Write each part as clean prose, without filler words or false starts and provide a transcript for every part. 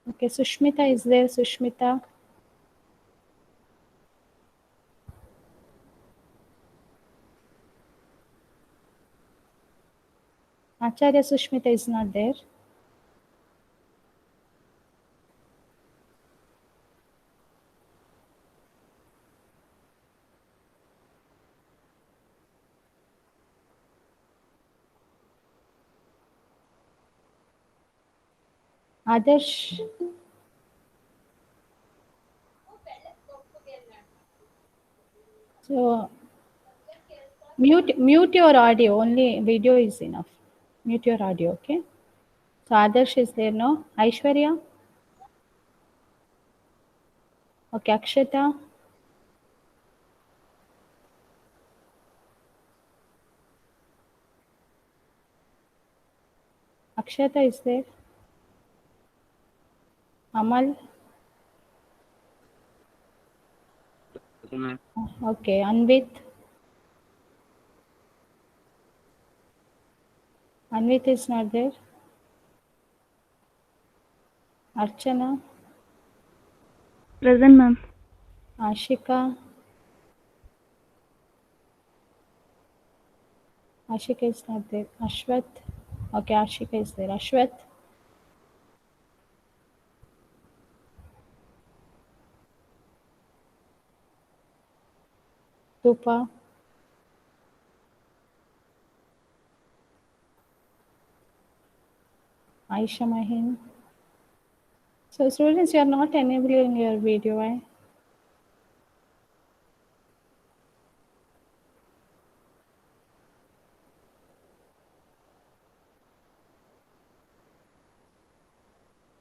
Okay, Sushmita is there, Sushmita? Acharya Sushmita is not there. Adarsh, so mute your audio, only video is enough. Mute your audio, okay? So Adarsh is there, no? Aishwarya? Okay, Akshata? Akshata is there? Amal? Okay, Anvit? Anvit is not there. Archana? Present, ma'am. Ashika? Ashika is not there. Ashwath? Okay, Ashika is there. Ashwath? Tupa? Aisha Mahin? So students, you are not enabling your video, eh?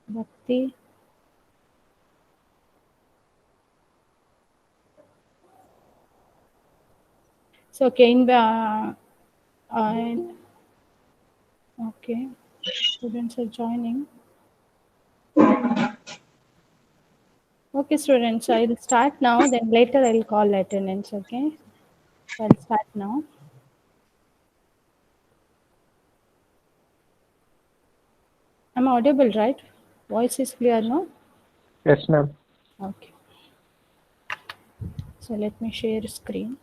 Bhakti? So okay, uh, okay, students are joining. Okay, students, I'll start now. Then later I'll call attendance. Okay, so I'll start now. I'm audible, right? Voice is clear, no? Yes, ma'am. Okay. So let me share screen.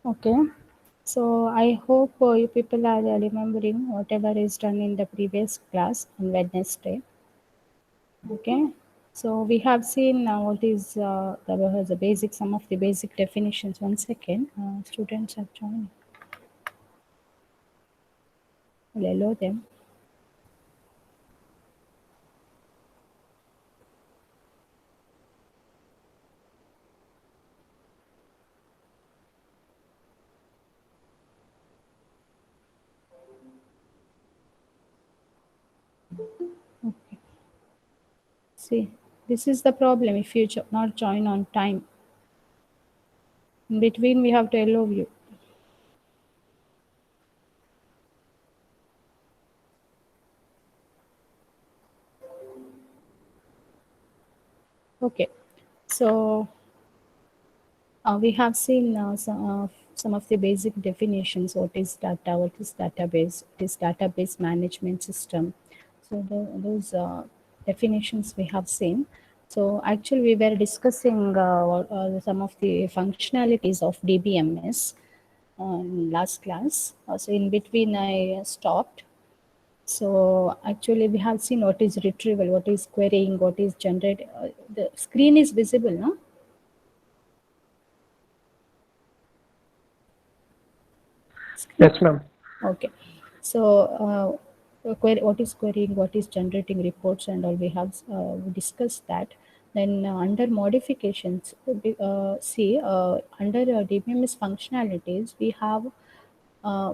Okay. So I hope you people are remembering whatever is done in the previous class on Wednesday. Okay. So we have seen what is the basic, some of the basic definitions. One second, students are joining. I'll allow them. Okay. See, this is the problem if you not join on time. In between, we have to allow you. Okay. So we have seen some of the basic definitions. What is data? What is database? What is database management system? So those definitions we have seen. So actually, we were discussing some of the functionalities of DBMS in last class. So in between, I stopped. So actually, we have seen what is retrieval, what is querying, what is generate. The screen is visible, no? Screen? Yes, ma'am. Okay. So what is querying, what is generating reports, and all we have discussed that. Then under modifications, see under DBMS functionalities, we have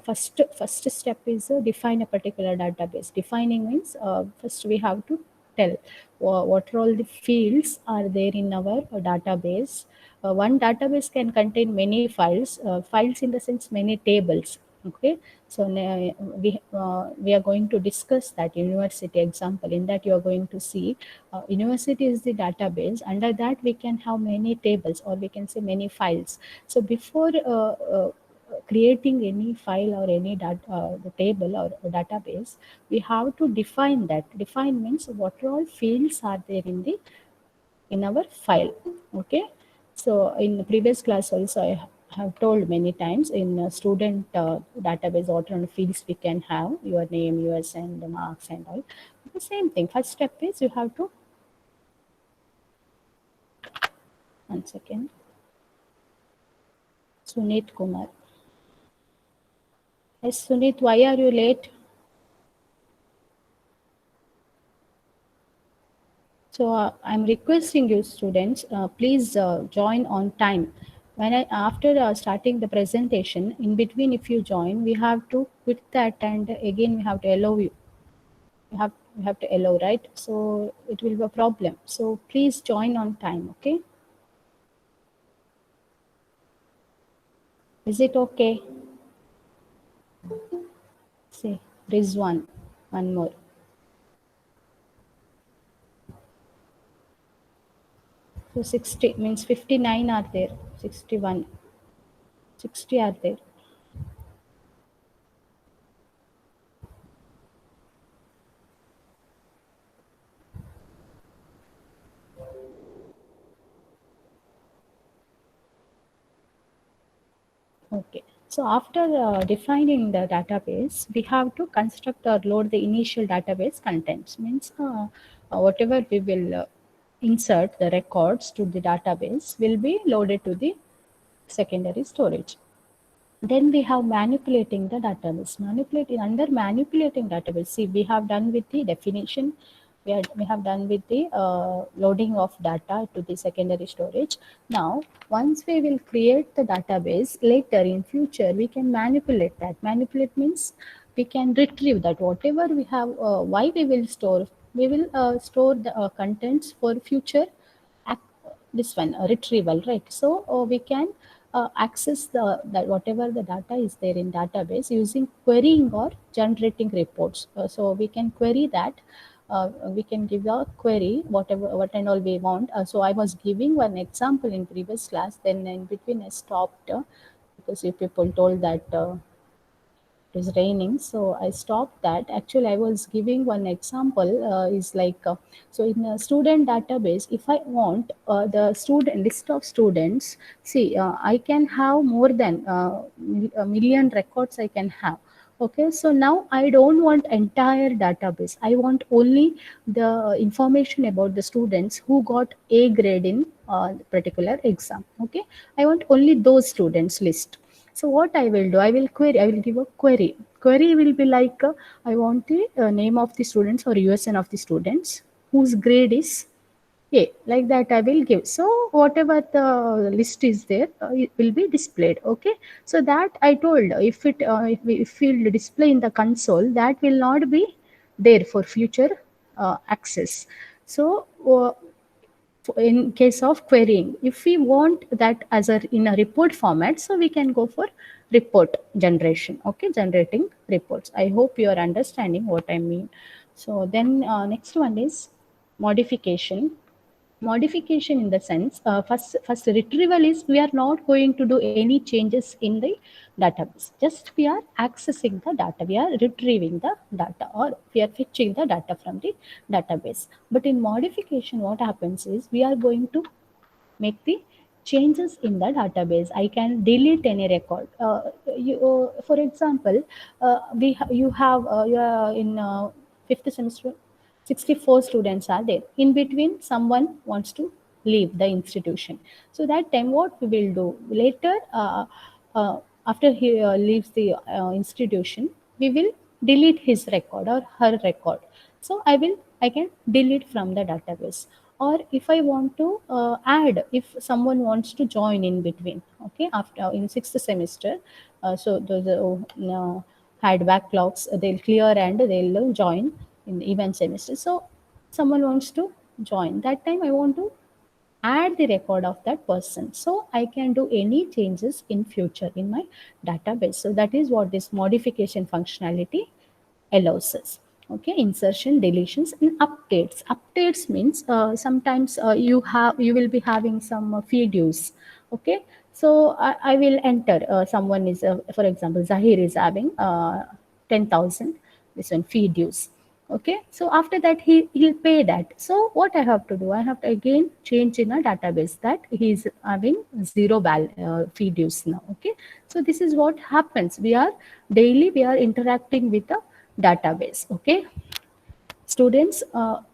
first step is define a particular database. Defining means first we have to tell what are all the fields are there in our database. One database can contain many files, files in the sense many tables. Okay, so we are going to discuss that university example. In that, you are going to see university is the database. Under that, we can have many tables, or we can say many files. So before creating any file or any the table or a database, we have to define that. Define means what all fields are there in the in our file. Okay, so in the previous class also I have told many times in a student database what all fields we can have, your name, yours, and the marks and all. The same thing, first step is you have to, one second, Sunit Kumar. Yes, Sunit, why are you late? So I'm requesting you students, please join on time. When I after starting the presentation, in between if you join, we have to quit that, and again we have to allow you. We have to allow, right? So it will be a problem. So please join on time. Okay? Is it okay? See, Rizwan, one more. So 60 means 59 are there. 61, 60 are there. Okay. So after defining the database, we have to construct or load the initial database contents. Means whatever we will insert the records to the database will be loaded to the secondary storage. Then we have manipulating the database. Manipulating under manipulating database. See, we have done with the definition. We have done with the loading of data to the secondary storage. Now, once we will create the database, later in future we can manipulate that. Manipulate means we can retrieve that whatever we have. Why we will store? We will store the contents for future this one retrieval, right? So we can access the that whatever the data is there in database using querying or generating reports. So we can query that. We can give a query whatever what and all we want. So I was giving one example in previous class, then in between I stopped because you people told that it was raining, so I stopped that. Actually, I was giving one example, is like so in a student database, if I want the student list of students, see, I can have more than a million records I can have. Okay, so now I don't want entire database. I want only the information about the students who got A grade in particular exam. Okay, I want only those students list. So what I will do, I will query, I will give a query. Query will be like, I want the name of the students or USN of the students whose grade is A. Like that I will give. So whatever the list is there, it will be displayed. Okay. So that I told, if we'll display in the console, that will not be there for future access. So in case of querying, if we want that as a in a report format, so we can go for report generation. Okay, generating reports. I hope you are understanding what I mean. So then next one is modification. Modification in the sense, first retrieval is we are not going to do any changes in the database, just we are accessing the data, we are retrieving the data, or we are fetching the data from the database. But in modification, what happens is we are going to make the changes in the database. I can delete any record. For example, you have you are in fifth semester, 64 students are there. In between, someone wants to leave the institution. So that time, what we will do later, uh, after he leaves the institution, we will delete his record or her record. So I can delete from the database. Or if I want to add, if someone wants to join in between, okay, after in sixth semester, so those had backlogs, they'll clear and they'll join in the event semester. So someone wants to join, that time I want to add the record of that person, so I can do any changes in future in my database. So that is what this modification functionality allows us. Okay, insertion, deletions, and updates. Updates means sometimes you will be having some feed use. Okay, so I will enter someone is for example Zahir is having 10,000 this one feed use. Okay, so after that he'll pay that. So what I have to do, I have to again change in a database that he's having zero feed use now. Okay, so this is what happens. We are interacting with the database. Okay, students,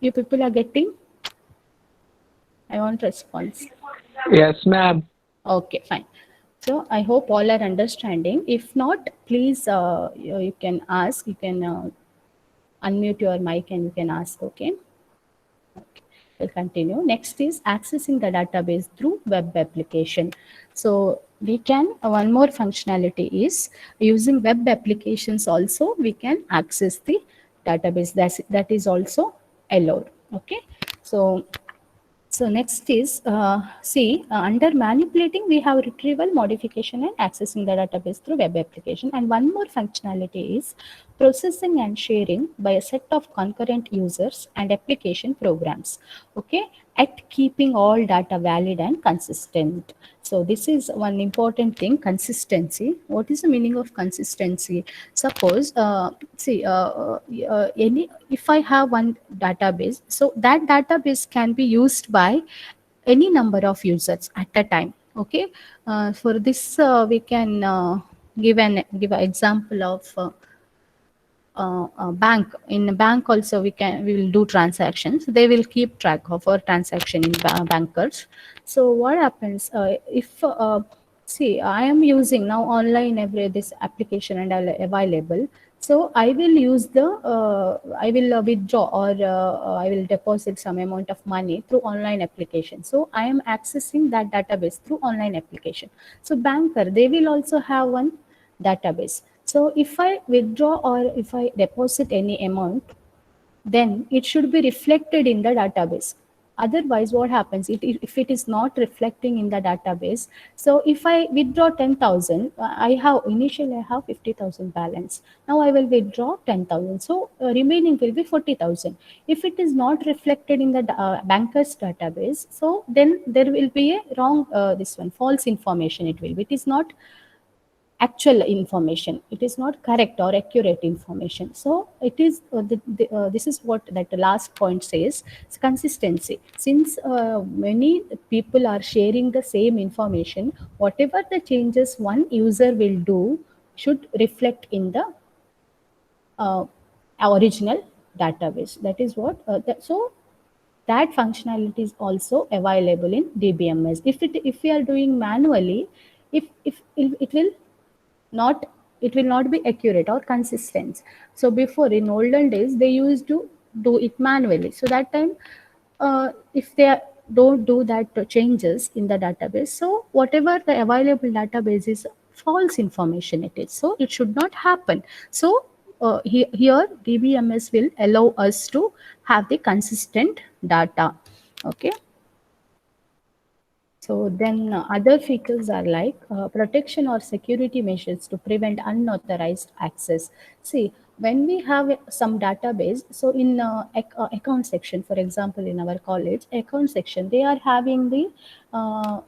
you people are getting, I want response. Yes, ma'am. Okay, fine. So I hope all are understanding. If not, please you can ask, you can unmute your mic and you can ask. Okay. Okay, we'll continue. Next is accessing the database through web application. So we can, one more functionality is using web applications also, we can access the database. That is also allowed. Okay. So next is, under manipulating, we have retrieval, modification, and accessing the database through web application. And one more functionality is processing and sharing by a set of concurrent users and application programs. Okay, at keeping all data valid and consistent. So this is one important thing, consistency. What is the meaning of consistency? Suppose, any if I have one database, so that database can be used by any number of users at a time. Okay, for this we can give an example of bank. In a bank also we will do transactions, they will keep track of our transaction in bankers. So what happens, if see, I am using now online every this application and available. So I will use the I will withdraw or I will deposit some amount of money through online application. So I am accessing that database through online application. So banker, they will also have one database. So if I withdraw or if I deposit any amount, then it should be reflected in the database. Otherwise, what happens if it is not reflecting in the database? So if I withdraw 10,000, I have 50,000 balance. Now I will withdraw 10,000. So remaining will be 40,000. If it is not reflected in the banker's database, so then there will be a wrong this one false information. It is not actual information, it is not correct or accurate information. So it is this is what that the last point says, it's consistency. Since many people are sharing the same information, whatever the changes one user will do should reflect in the uh, original database. That is what so that functionality is also available in DBMS. If we are doing manually, if it will not, it will not be accurate or consistent. So before, in olden days, they used to do it manually. So that time, if they don't do that changes in the database, so whatever the available database is false information it is, so it should not happen. So here DBMS will allow us to have the consistent data. Okay. So then other features are like protection or security measures to prevent unauthorized access. See, when we have some database, so in account section, for example, in our college account section, they are having the uh,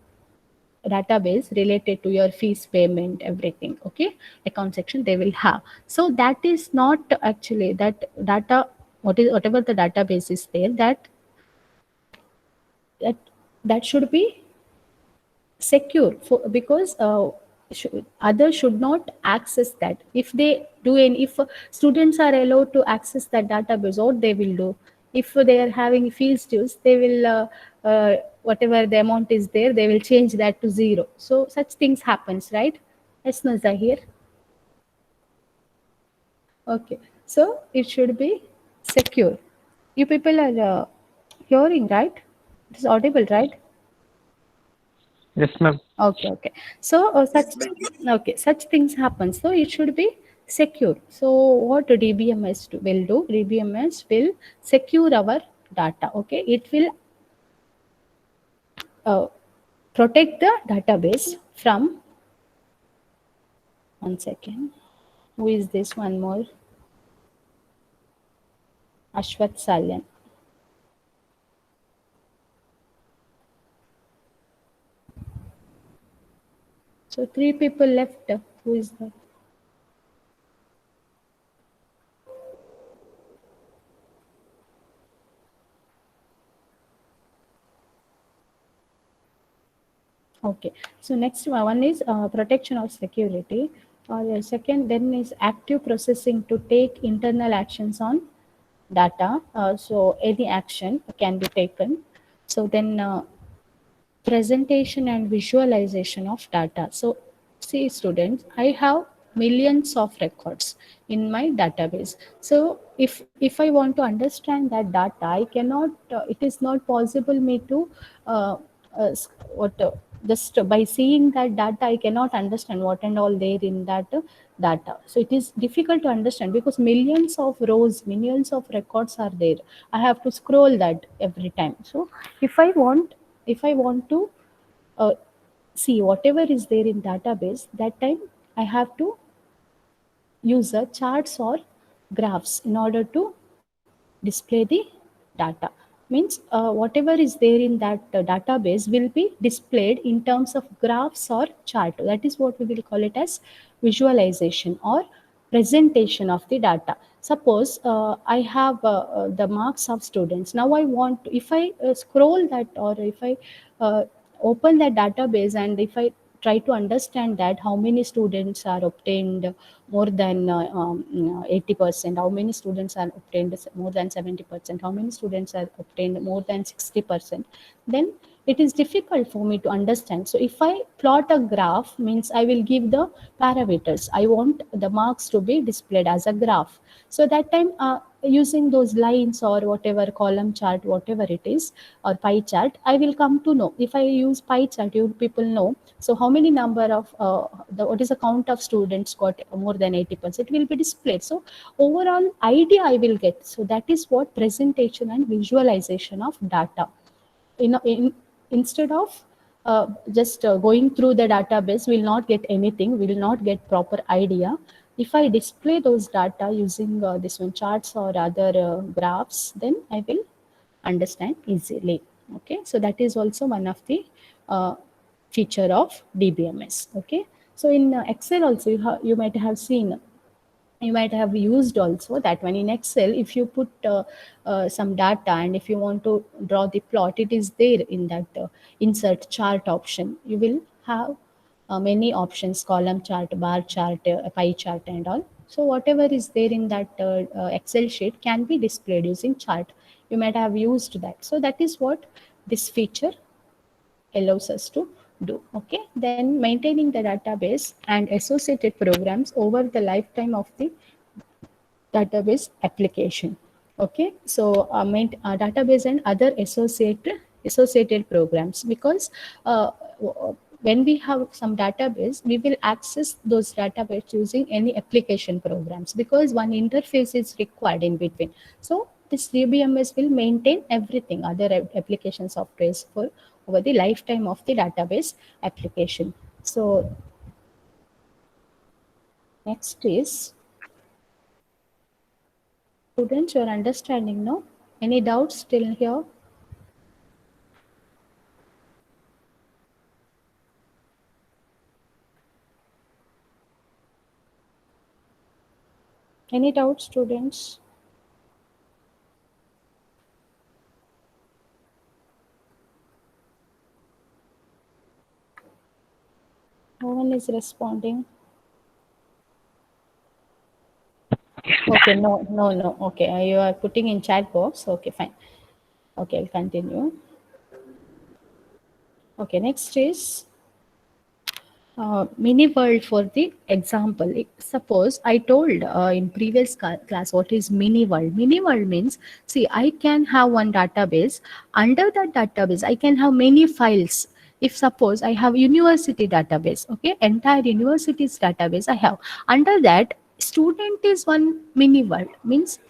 database related to your fees payment, everything. Okay, account section they will have. So that is not actually that data. Whatever the database is there, that that should be secure for, because others should not access that. If they do, any if students are allowed to access that database, what they will do, if they are having field dues, they will whatever the amount is there, they will change that to zero. So such things happens, right? Yes, Nazar here. Okay, so it should be secure. You people are hearing, right? It is audible, right? Yes, ma'am. Okay, okay. So such things happen. So it should be secure. So what DBMS will do? DBMS will secure our data. Okay, it will uh, protect the database from, one second, who is this one more? Ashwath Salyan. So three people left. Who is that? Okay. So next one is protection of security. Second, then is active processing to take internal actions on data. So any action can be taken. So then presentation and visualization of data. So see students, I have millions of records in my database. So if I want to understand that data, I cannot, it is not possible me to uh, what just by seeing that data I cannot understand what and all there in that data. So it is difficult to understand because millions of rows, millions of records are there. I have to scroll that every time. So if i want if I want to uh, see whatever is there in database, that time I have to use a charts or graphs in order to display the data. Means whatever is there in that database will be displayed in terms of graphs or chart. That is what we will call it as visualization or presentation of the data. Suppose I have the marks of students. Now I want to, if I scroll that, or if I uh, open that database, and if I try to understand that how many students are obtained more than 80%, how many students are obtained more than 70%, how many students are obtained more than 60%, then it is difficult for me to understand. So if I plot a graph, means I will give the parameters. I want the marks to be displayed as a graph. So that time using those lines or whatever column chart, whatever it is, or pie chart, I will come to know. If I use pie chart, you people know. So how many number of what is the count of students got more than 80%, it will be displayed. So overall idea I will get. So that is what presentation and visualization of data. Instead of just going through the database, will not get anything, will not get proper idea. If I display those data using this one charts or other graphs, then I will understand easily. Okay, so that is also one of the uh, feature of DBMS. Okay, so in Excel also you might have seen, you might have used also that one. In Excel, if you put some data and if you want to draw the plot, it is there in that insert chart option. You will have many options: column chart, bar chart, pie chart and all. So whatever is there in that Excel sheet can be displayed using chart. You might have used that. So that is what this feature allows us to do. Okay, then maintaining the database and associated programs over the lifetime of the database application. Okay, so database and other associated programs, because when we have some database, we will access those database using any application programs, because one interface is required in between. So this DBMS will maintain everything, other application softwares for over the lifetime of the database application. So next is, students, your understanding, no? Any doubts still here? Any doubts, students? No one is responding. Okay, no, no, no. Okay, you are putting in chat box. Okay, fine. Okay, I'll continue. Okay, next is mini world for the example. Suppose I told in previous class what is mini world. Mini world means, see, I can have one database. Under that database, I can have many files. If suppose I have university database, okay, entire university's database I have. Under that, student is one mini world. Means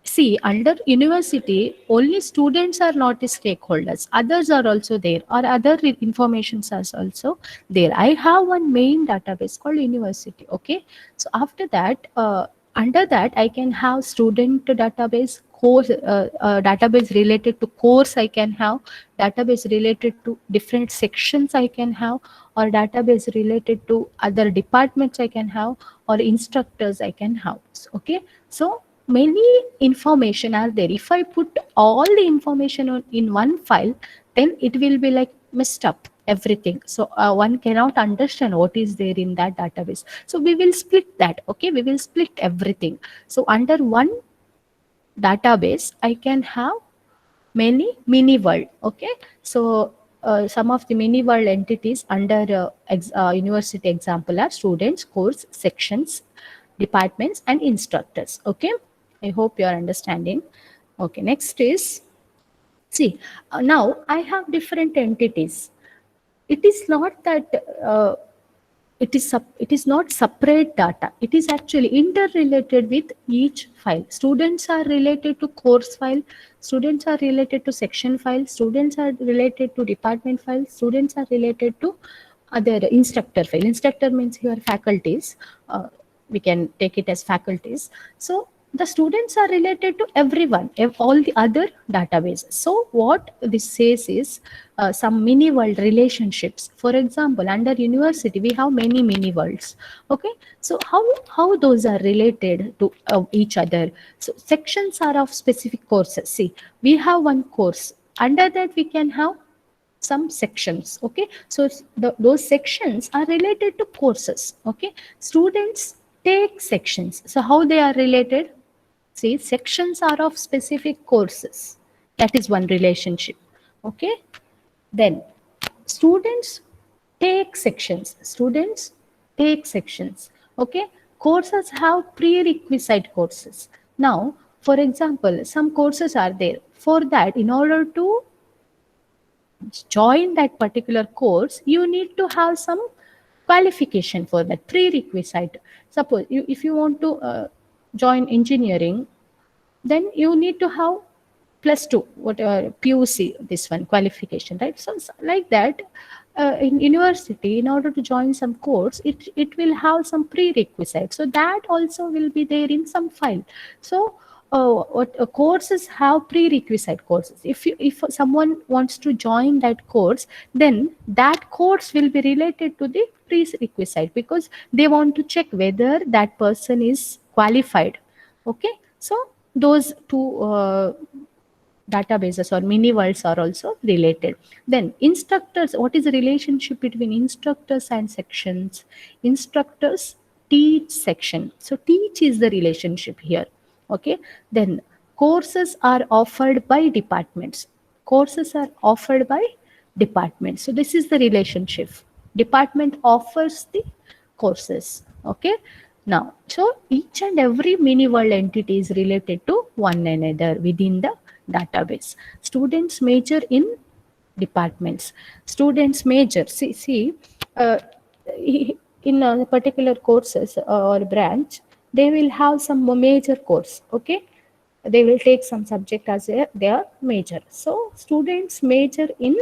See, under university, only students are not the stakeholders. Others are also there, or other informations are also there. I have one main database called university. Okay, so after that, under that, I can have student database, course database related to course. I can have database related to different sections. I can have, or database related to other departments. I can have, or instructors. I can have. Okay, so many information are there. If I put all the information in one file, then it will be like messed up everything. So one cannot understand what is there in that database. So we will split that. Okay, we will split everything. So under one database, I can have many mini world. Okay, so some of the mini world entities under university example are students, course, sections, departments, and instructors. Okay, I hope you are understanding. Okay, next is, see, now I have different entities. It is not that it is not separate data. It is actually interrelated with each file. Students are related to course file, students are related to section file, students are related to department file, students are related to other instructor file. Instructor means your faculties. We can take it as faculties. So the students are related to everyone, all the other databases. So what this says is some mini world relationships. For example, under university we have many mini worlds. Okay, so how those are related to each other. So sections are of specific courses. See, we have one course, under that we can have some sections. Okay, so those sections are related to courses. Okay, students take sections. So how they are related? See, sections are of specific courses. That is one relationship. Okay, then students take sections. Students take sections. Okay, courses have prerequisite courses. Now, for example, some courses are there. For that, in order to join that particular course, you need to have some qualification for that, prerequisite. Suppose if you want to join engineering, then you need to have plus two, whatever PUC, this one qualification, right? So like that, in university, in order to join some course, it will have some prerequisites. So that also will be there in some file. So what courses have prerequisite courses. If someone wants to join that course, then that course will be related to the prerequisite, because they want to check whether that person is qualified. Okay, so those two databases or mini worlds are also related. Then instructors, what is the relationship between instructors and sections? Instructors teach section, so teach is the relationship here. Okay, then courses are offered by departments. Courses are offered by departments, so this is the relationship. Department offers the courses. Okay, now so each and every mini world entity is related to one another within the database. Students major in departments. Students major, see uh, in particular courses or branch, they will have some major course. Okay, they will take some subject as their major. So students major in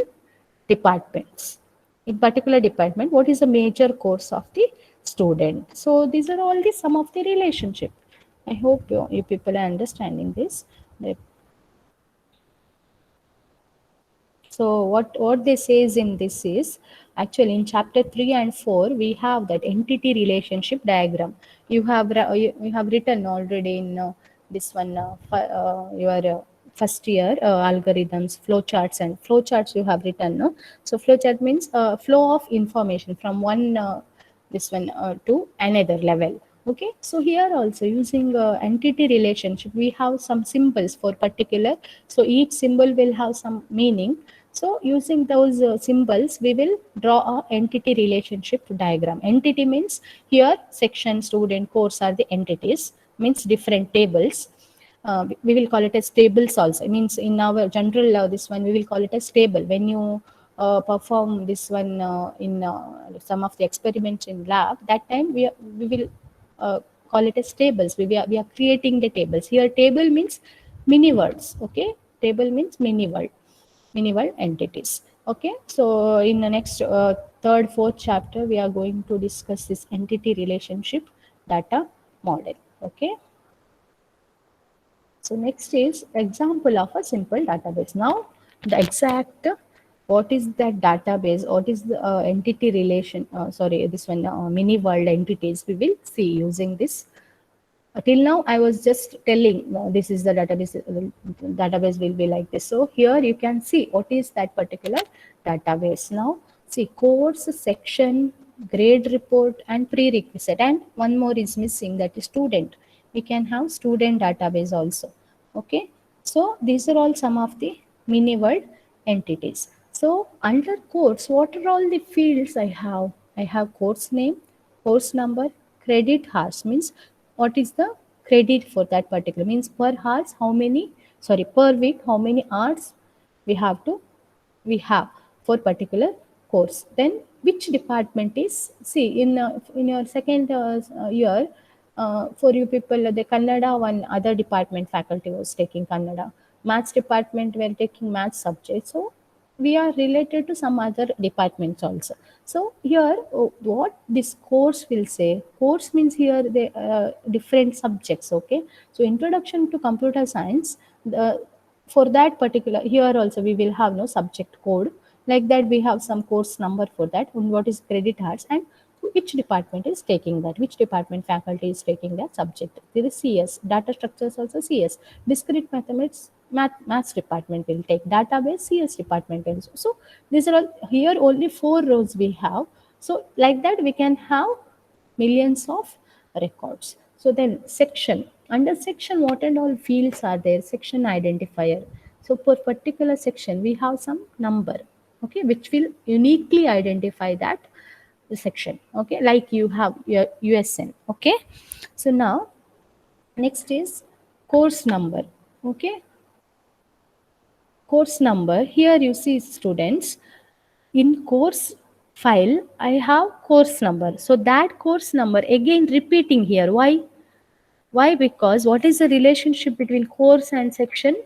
departments. In particular department, what is the major course of the student? So these are all the some of the relationship. I hope you people are understanding this. So what they says in this is, actually in chapter 3 and 4 we have that entity relationship diagram. You have written already in this one your first year algorithms, flowcharts, and flowcharts you have written. No? So flowchart means flow of information from one this one to another level. Okay, so here also using entity relationship, we have some symbols for particular. So each symbol will have some meaning. So using those symbols, we will draw a entity relationship diagram. Entity means here section, student, course are the entities, means different tables. We will call it as tables also. It means in our general this one we will call it as table. When you perform this one in some of the experiments in lab, that time we will call it as tables. We are creating the tables. Here table means mini worlds. Okay, table means mini world entities. Okay, so in the next third, fourth chapter, we are going to discuss this entity relationship data model. Okay. So next is example of a simple database. Now the exact what is that database, what is the entity relation, sorry, this one mini world entities we will see using this. Till now I was just telling this is the database will be like this. So here you can see what is that particular database. Now see course, section, grade report and prerequisite, and one more is missing, that is student. We can have student database also. Okay, so these are all some of the mini world entities. So under course, what are all the fields I have? I have course name, course number, credit hours means what is the credit for that particular, means per hours how many, sorry, per week how many hours we have to we have for particular course. Then which department is, see in your second year, for you people the Kannada, one other department faculty was taking Kannada, maths department were taking maths subject. So we are related to some other departments also. So here what this course will say, course means here the different subjects. Okay, so introduction to computer science, the for that particular, here also we will have no subject code, like that we have some course number for that, and what is credit hours, and which department is taking that, which department faculty is taking that subject. There is CS, data structures also CS, discrete mathematics, maths department will take, database CS department will. So these are all, here only 4 rows we have. So like that we can have millions of records. So then section, under section what and all fields are there, section identifier. So for particular section we have some number, okay, which will uniquely identify that section. Okay, like you have your USN. Okay, so now next is course number. Okay, course number, here you see students, in course file I have course number, so that course number again repeating here. Why? Because what is the relationship between course and section?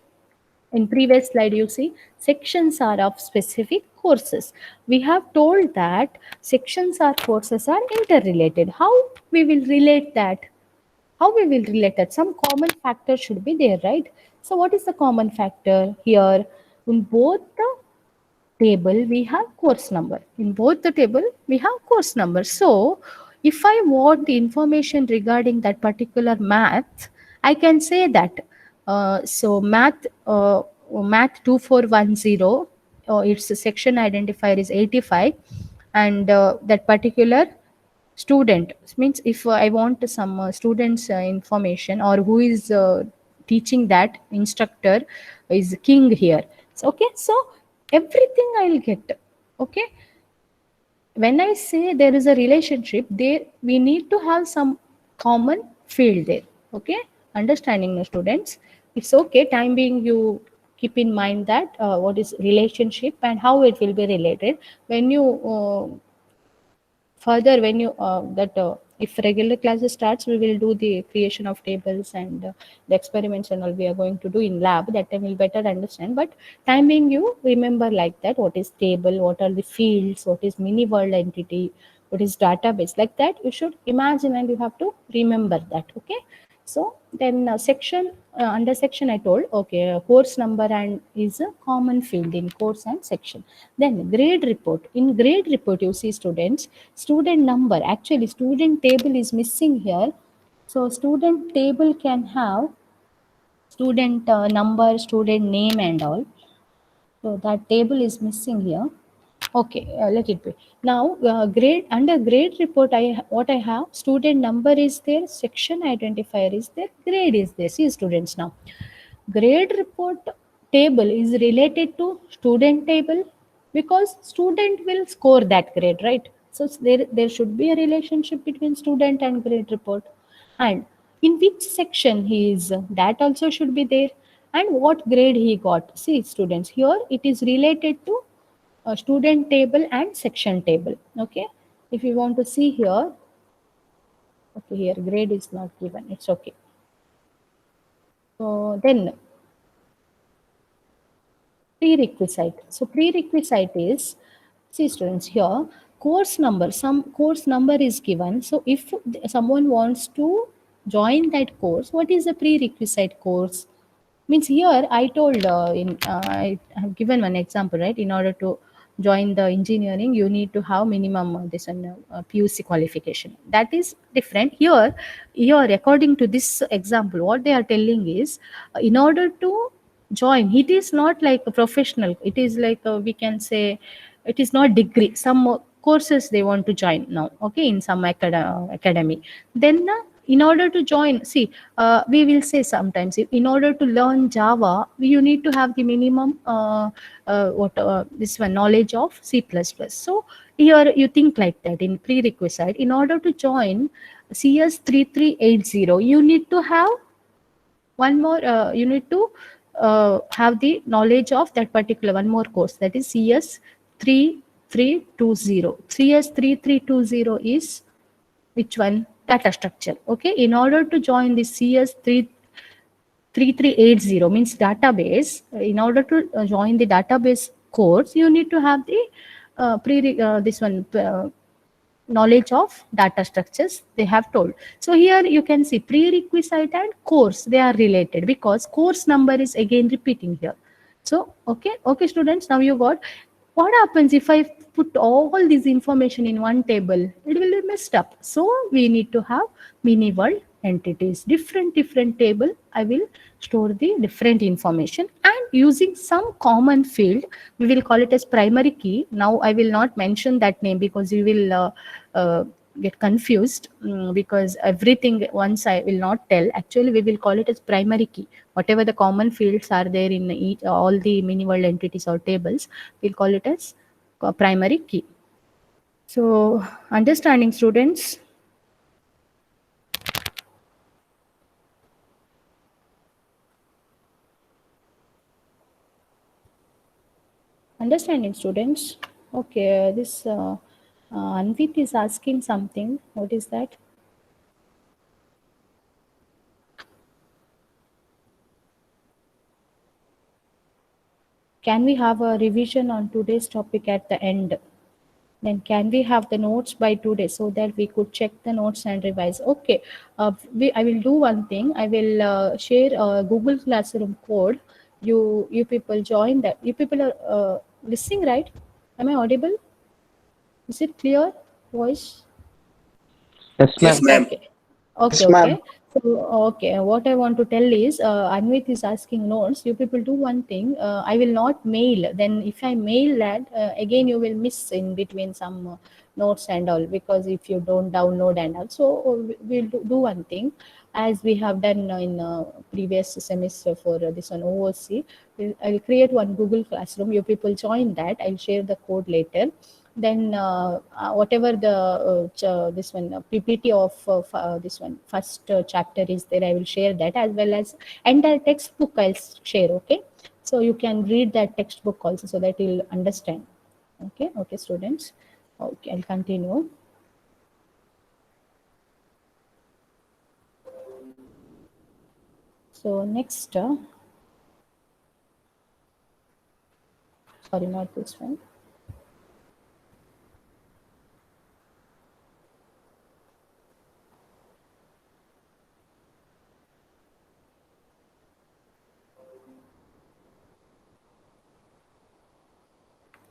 In previous slide you see sections are of specific courses. We have told that sections or courses are interrelated. How we will relate that? How we will relate that? Some common factor should be there, right? So what is the common factor here? In both the table we have course number, in both the table we have course number. So if I want the information regarding that particular math, I can say that so math 2410, its section identifier is 85, and that particular student means if I want some students information, or who is teaching, that instructor is king here. So, okay, so everything I'll get. Okay, when I say there is a relationship there, we need to have some common field there. Okay, understanding the students, it's okay, time being you keep in mind that what is relationship and how it will be related. When you further, when you that if regular classes starts, we will do the creation of tables and the experiments and all we are going to do in lab, that time will better understand. But time being you remember like that, what is table, what are the fields, what is mini world entity, what is database, like that you should imagine and you have to remember that. Okay, so then section, under section I told, okay, course number and is a common field in course and section. Then grade report, in grade report you see students, student number, actually student table is missing here. So student table can have student number, student name and all. So that table is missing here. Okay, let it be. Now, grade, under grade report, what I have, student number is there, section identifier is there, grade is there. See students now. Grade report table is related to student table because student will score that grade, right? So there should be a relationship between student and grade report. And in which section he is, that also should be there. And what grade he got. See students, here it is related to student table and section table. Okay, if you want to see here, Okay, here grade is not given. It's okay. So then prerequisite. So prerequisite is, see students here, course number, some course number is given. So if someone wants to join that course, what is the prerequisite course? Means here I told I have given one example, right? In order to join the engineering, you need to have minimum this PUC qualification. That is different. Here according to this example, what they are telling is, in order to join, it is not like a professional. It is like we can say, it is not degree. Some courses they want to join now. Okay, in some academy. Then in order to join, see, we will say sometimes, in order to learn Java, you need to have the minimum what this one knowledge of C++. So here you think like that in prerequisite. In order to join CS 3380, you need to have one more. You need to have the knowledge of that particular one more course, that is CS 3320. CS 3320 is which one? Data structure. Okay, in order to join the CS 3380 means database. In order to join the database course, you need to have the this one knowledge of data structures they have told. So here you can see prerequisite and course, they are related because course number is again repeating here. So okay students, now you got. What happens if I put all this information in one table? It will be messed up. So we need to have mini world entities, different table. I will store the different information, and using some common field, we will call it as primary key. Now I will not mention that name because you will get confused, because everything once I will not tell. Actually we will call it as primary key. Whatever the common fields are there in all the mini world entities or tables, we'll call it as primary key. So understanding students. Understanding students. Okay, this Anvit is asking something. What is that? Can we have a revision on today's topic at the end? Then can we have the notes by today so that we could check the notes and revise? Okay, I will do one thing. I will share a Google Classroom code. You people join that. You people are listening, right? Am I audible? Is it clear voice? Yes, Yes, ma'am. ma'am. Okay. Okay, Yes, ma'am. okay. So, okay, what I want to tell is, Anvit is asking notes. You people do one thing. I will not mail. Then, if I mail that, again, you will miss in between some notes and all, because if you don't download and all. So, we'll do one thing, as we have done in previous semester for this one OOC. I'll create one Google Classroom. You people join that. I'll share the code later. Then whatever the this one PPT of this one first chapter is there, I will share that, as well as entire textbook I'll share. Okay, so you can read that textbook also, so that you'll understand. Okay students. Okay, I'll continue. So next sorry, not this one.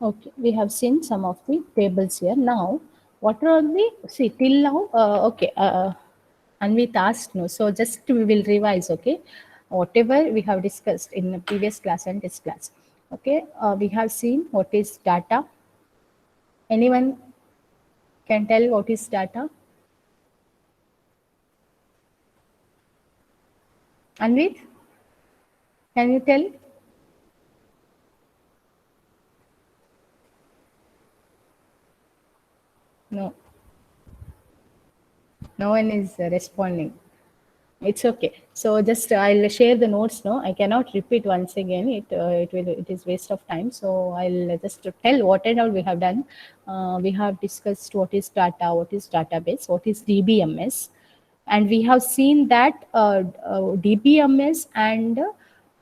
Okay, we have seen some of the tables here. Now, what are the, see, till now, okay, Anvit asked, no, so just we will revise, okay, whatever we have discussed in the previous class and this class. Okay, we have seen what is data. Anyone can tell what is data? Anvit, can you tell? No, no one is responding. It's okay. So just I'll share the notes now. I cannot repeat once again. It is waste of time. So I'll just tell what and all we have done. We have discussed what is data, what is database, what is DBMS. And we have seen that DBMS and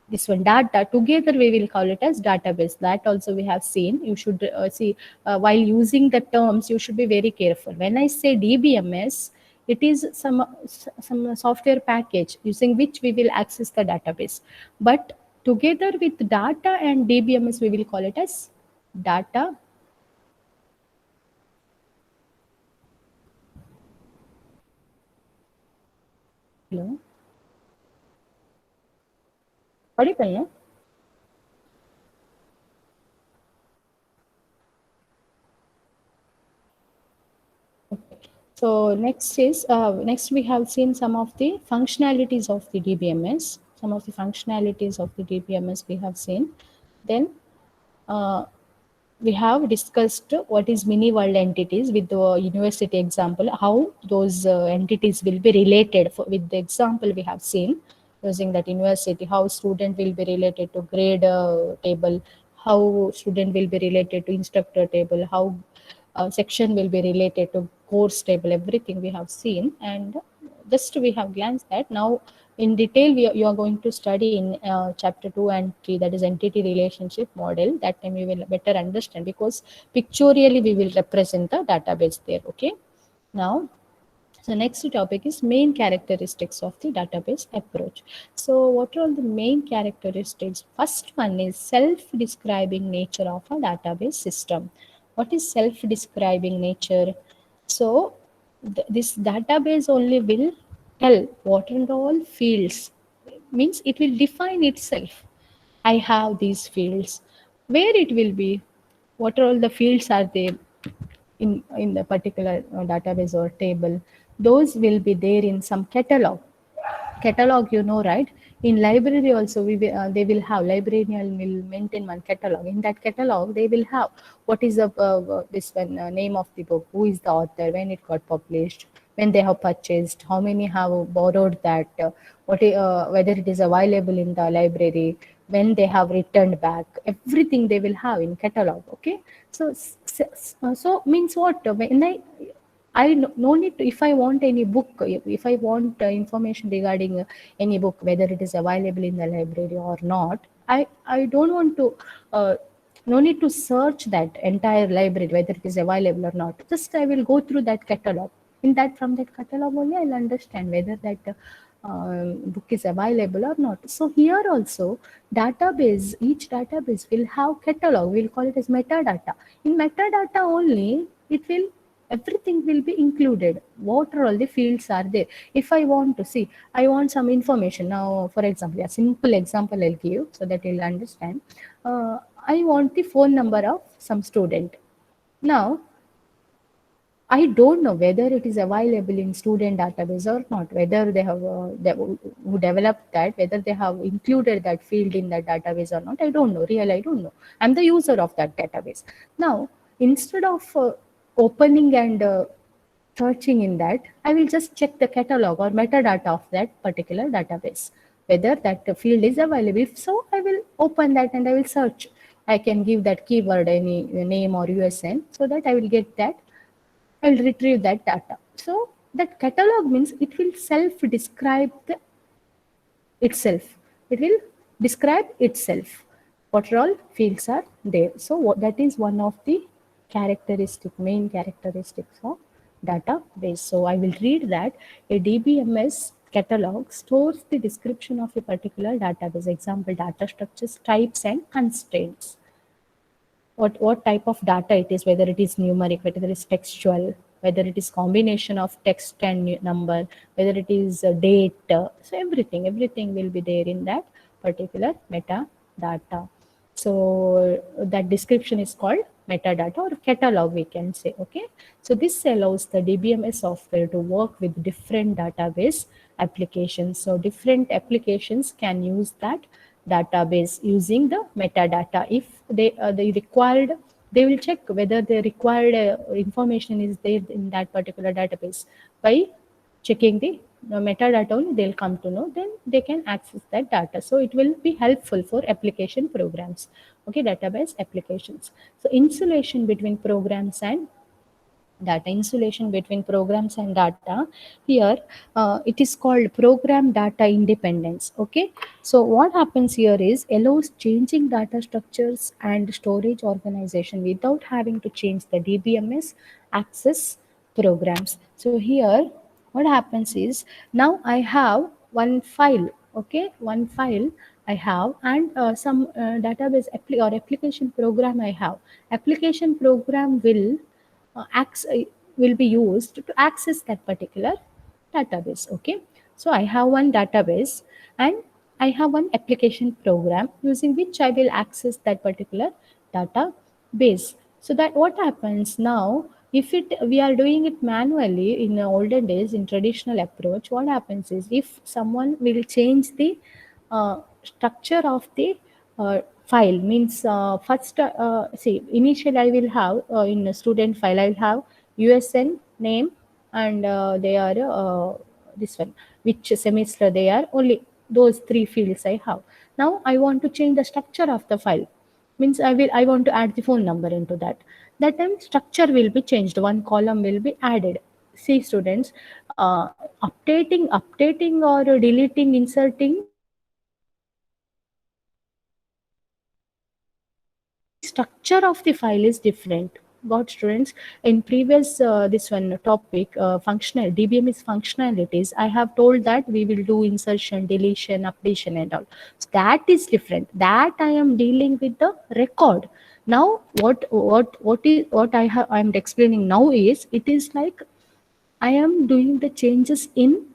this one data together we will call it as database. That also we have seen. You should see while using the terms you should be very careful. When I say DBMS, it is some software package using which we will access the database. But together with data and DBMS we will call it as data. Hello, पढ़ी कहीं है? So next we have seen some of the functionalities of the DBMS. Some of the functionalities of the DBMS we have seen. Then uh, we have discussed what is mini world entities with the university example, how those entities will be related with the example we have seen using that university, how student will be related to grade table, how student will be related to instructor table, how section will be related to course table, everything we have seen. And just we have glanced at. Now in detail you are going to study in chapter 2 and 3, that is entity relationship model. That time you will better understand, because pictorially we will represent the database there. Okay, now so next topic is main characteristics of the database approach. So what are all the main characteristics? First one is self-describing nature of a database system. What is self-describing nature? So this database only will tell what and all fields, means it will define itself. I have these fields. Where it will be? What are all the fields are there in the particular database or table? Those will be there in some catalog, you know, right? In library also they will have, librarian will maintain one catalog. In that catalog they will have what is the this one name of the book, who is the author, when it got published, when they have purchased, how many have borrowed that, whether it is available in the library, when they have returned back, everything they will have in catalog. Okay, so so means what, when I no need to, if I want any book, if I want information regarding any book, whether it is available in the library or not, I don't want to, no need to search that entire library, whether it is available or not. Just I will go through that catalog. In that, from that catalog only, I'll understand whether that book is available or not. So here also, database, each database will have catalog. We'll call it as metadata. In metadata only, it will, everything will be included. What are all the fields are there? If I want to see, I want some information. Now, for example, a simple example I'll give so that you'll understand. I want the phone number of some student. Now, I don't know whether it is available in student database or not, whether they have, who developed that, whether they have included that field in that database or not. I don't know, really, I don't know. I'm the user of that database. Now, instead of opening and searching in that, I will just check the catalog or metadata of that particular database, whether that field is available. If so, I will open that and I will search. I can give that keyword any name or USN, so that I will get that, I will retrieve that data. So that catalog means it will self-describe itself. It will describe itself. What all fields are there. So that is one of the main characteristics of database. So I will read that a DBMS catalog stores the description of a particular database. Example, data structures, types, and constraints. What type of data it is, whether it is numeric, whether it is textual, whether it is combination of text and number, whether it is date. So everything will be there in that particular metadata. So that description is called metadata or catalog, we can say. Okay, so this allows the DBMS software to work with different database applications. So different applications can use that database using the metadata. If they required, they will check whether the required information is there in that particular database. By checking the metadata only, they'll come to know, then they can access that data. So it will be helpful for application programs. Okay, database applications. So insulation between programs and data insulation between programs and data. Here it is called program data independence. Okay, so what happens here is allows changing data structures and storage organization without having to change the DBMS access programs. So here what happens is, now I have one file. Okay, one file I have, and some database or application program I have. Application program will be used to access that particular database. Okay, so I have one database and I have one application program using which I will access that particular database. So that what happens now, if it we are doing it manually in the olden days in traditional approach, what happens is if someone will change the structure of the file, means first see, initially I will have in a student file I will have USN name, and they are this one, which semester they are, only those three fields I have. Now I want to change the structure of the file, means I want to add the phone number into that. That time structure will be changed, one column will be added. See students, updating or deleting, inserting the structure of the file is different. Got students? In previous this one topic, functional DBMS functionalities, I have told that we will do insertion, deletion, updation and all. So that is different, that I am dealing with the record. Now what I'm explaining now is, it is like I am doing the changes in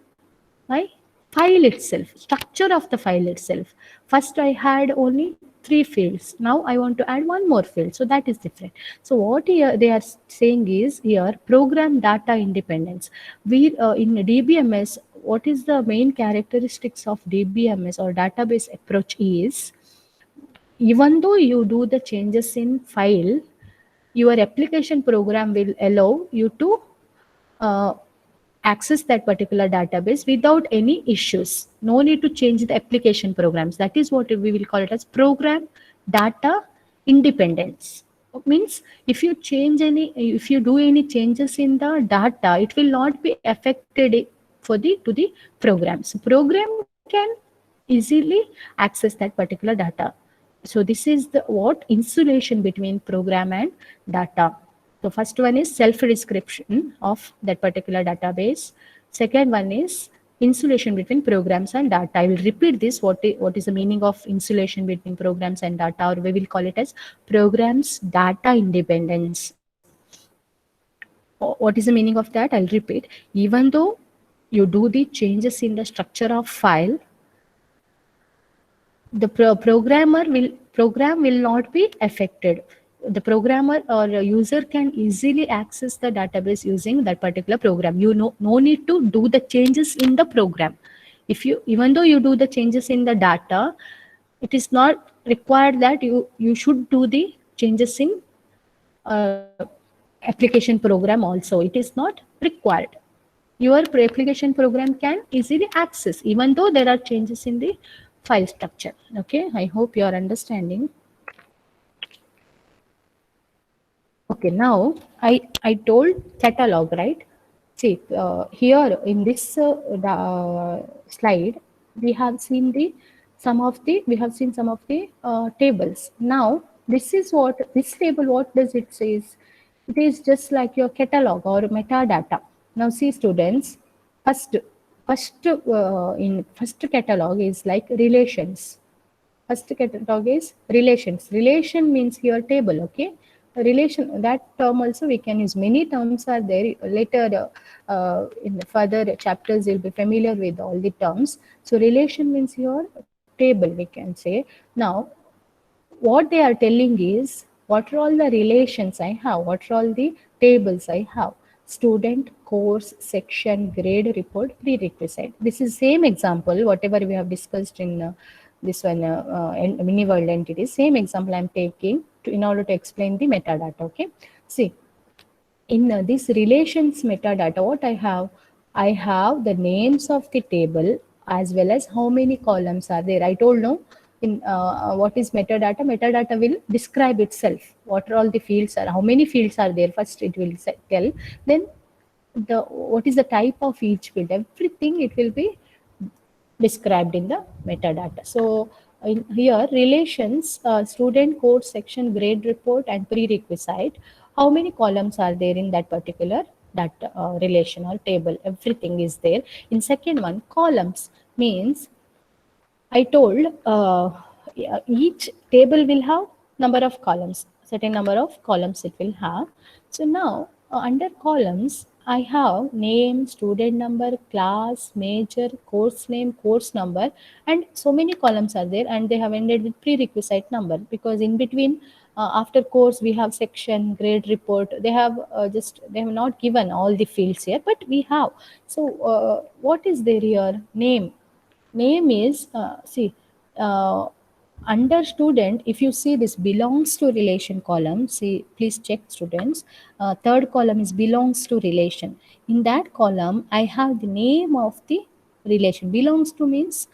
my file itself, structure of the file itself. First I had only three fields, now I want to add one more field, so that is different. So what here they are saying is, here program data independence. We in DBMS, what is the main characteristics of DBMS or database approach is, even though you do the changes in file, your application program will allow you to uh, access that particular database without any issues. No need to change the application programs. That is what we will call it as program data independence. Means if you do any changes in the data, it will not be affected for the to the program. So program can easily access that particular data. So this is the what insulation between program and data. So first one is self-description of that particular database. Second one is insulation between programs and data. I will repeat this. What is the meaning of insulation between programs and data, or we will call it as programs data independence. What is the meaning of that? I'll repeat. Even though you do the changes in the structure of file, the program will not be affected. The programmer or a user can easily access the database using that particular program. You know, no need to do the changes in the program. If you, even though you do the changes in the data, it is not required that you should do the changes in uh, application program also. It is not required. Your application program can easily access even though there are changes in the file structure. Okay, I hope you are understanding. Okay, now I told catalog, right? See, here in this slide, we have seen we have seen some of the tables. Now, this is what this table. What does it says? It is just like your catalog or metadata. Now, see, students, first in first catalog is like relations. First catalog is relations. Relation means your table. Okay, relation, that term also we can use. Many terms are there. Later in the further chapters you'll be familiar with all the terms. So relation means your table, we can say. Now what they are telling is, what are all the relations I have, what are all the tables I have: student, course, section, grade, report, prerequisite. This is same example whatever we have discussed in this one mini world entities. Same example I'm taking in order to explain the metadata. Okay, see, in this relations metadata, what I have the names of the table as well as how many columns are there. I told no, in what is metadata. Metadata will describe itself, what are all the fields are, how many fields are there, first it will tell, then the what is the type of each field, everything it will be described in the metadata. So in here relations, student code section, grade report and prerequisite, how many columns are there in that particular that relation or table, everything is there. In second one, columns means I told yeah, each table will have number of columns, certain number of columns it will have. So now under columns, I have name, student number, class, major, course name, course number, and so many columns are there, and they have ended with prerequisite number because in between after course we have section, grade report. They have they have not given all the fields here, but we have. So what is there here? Name. Name is see uh, under student, if you see this belongs to relation column, see please check students, third column is belongs to relation. In that column I have the name of the relation. Belongs to means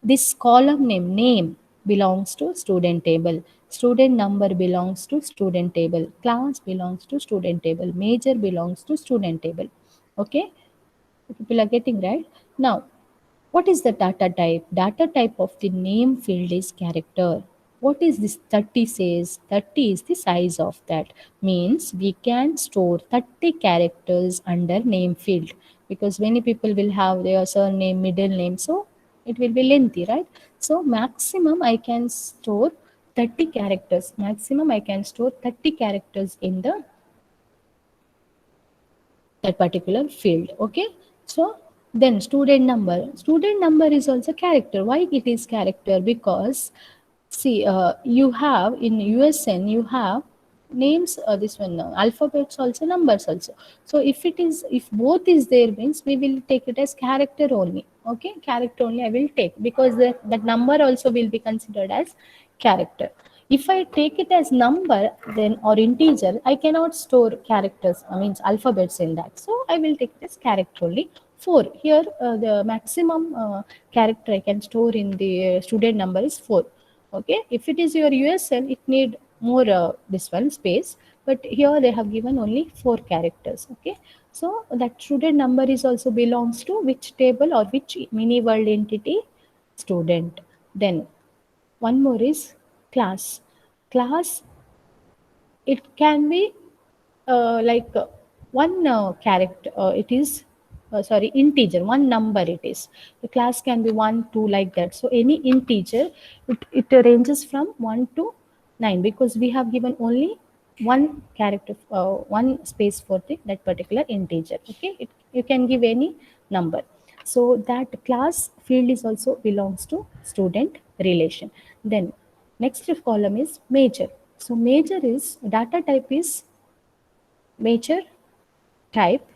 this column name belongs to student table, student number belongs to student table, class belongs to student table, major belongs to student table. Okay, people are getting right now. What is the data type? Data type of the name field is character. What is this 30 says? 30 is the size of that. Means we can store 30 characters under name field because many people will have their surname, middle name. So it will be lengthy, right? So maximum I can store 30 characters. Maximum I can store 30 characters in the that particular field. Okay, so then student number is also character. Why it is character? Because see you have in USN you have names, this one alphabets also, numbers also. So if it is, if both is there means we will take it as character only. Okay, character only I will take because that number also will be considered as character. If I take it as number then or integer, I cannot store characters, I means alphabets in that. So I will take it as character only. 4. Here the maximum character I can store in the student number is 4. Okay, if it is your USL, it need more this one space, but here they have given only 4 characters. Okay, so that student number is also belongs to which table or which mini world entity? Student. Then one more is class. Class, it can be like one character, it is sorry, integer, one number it is. The class can be 1 2 like that. So any integer, it ranges from 1 to 9 because we have given only one character, one space for that particular integer. Okay, you can give any number. So that class field is also belongs to student relation. Then next column is major. So major is data type is major type,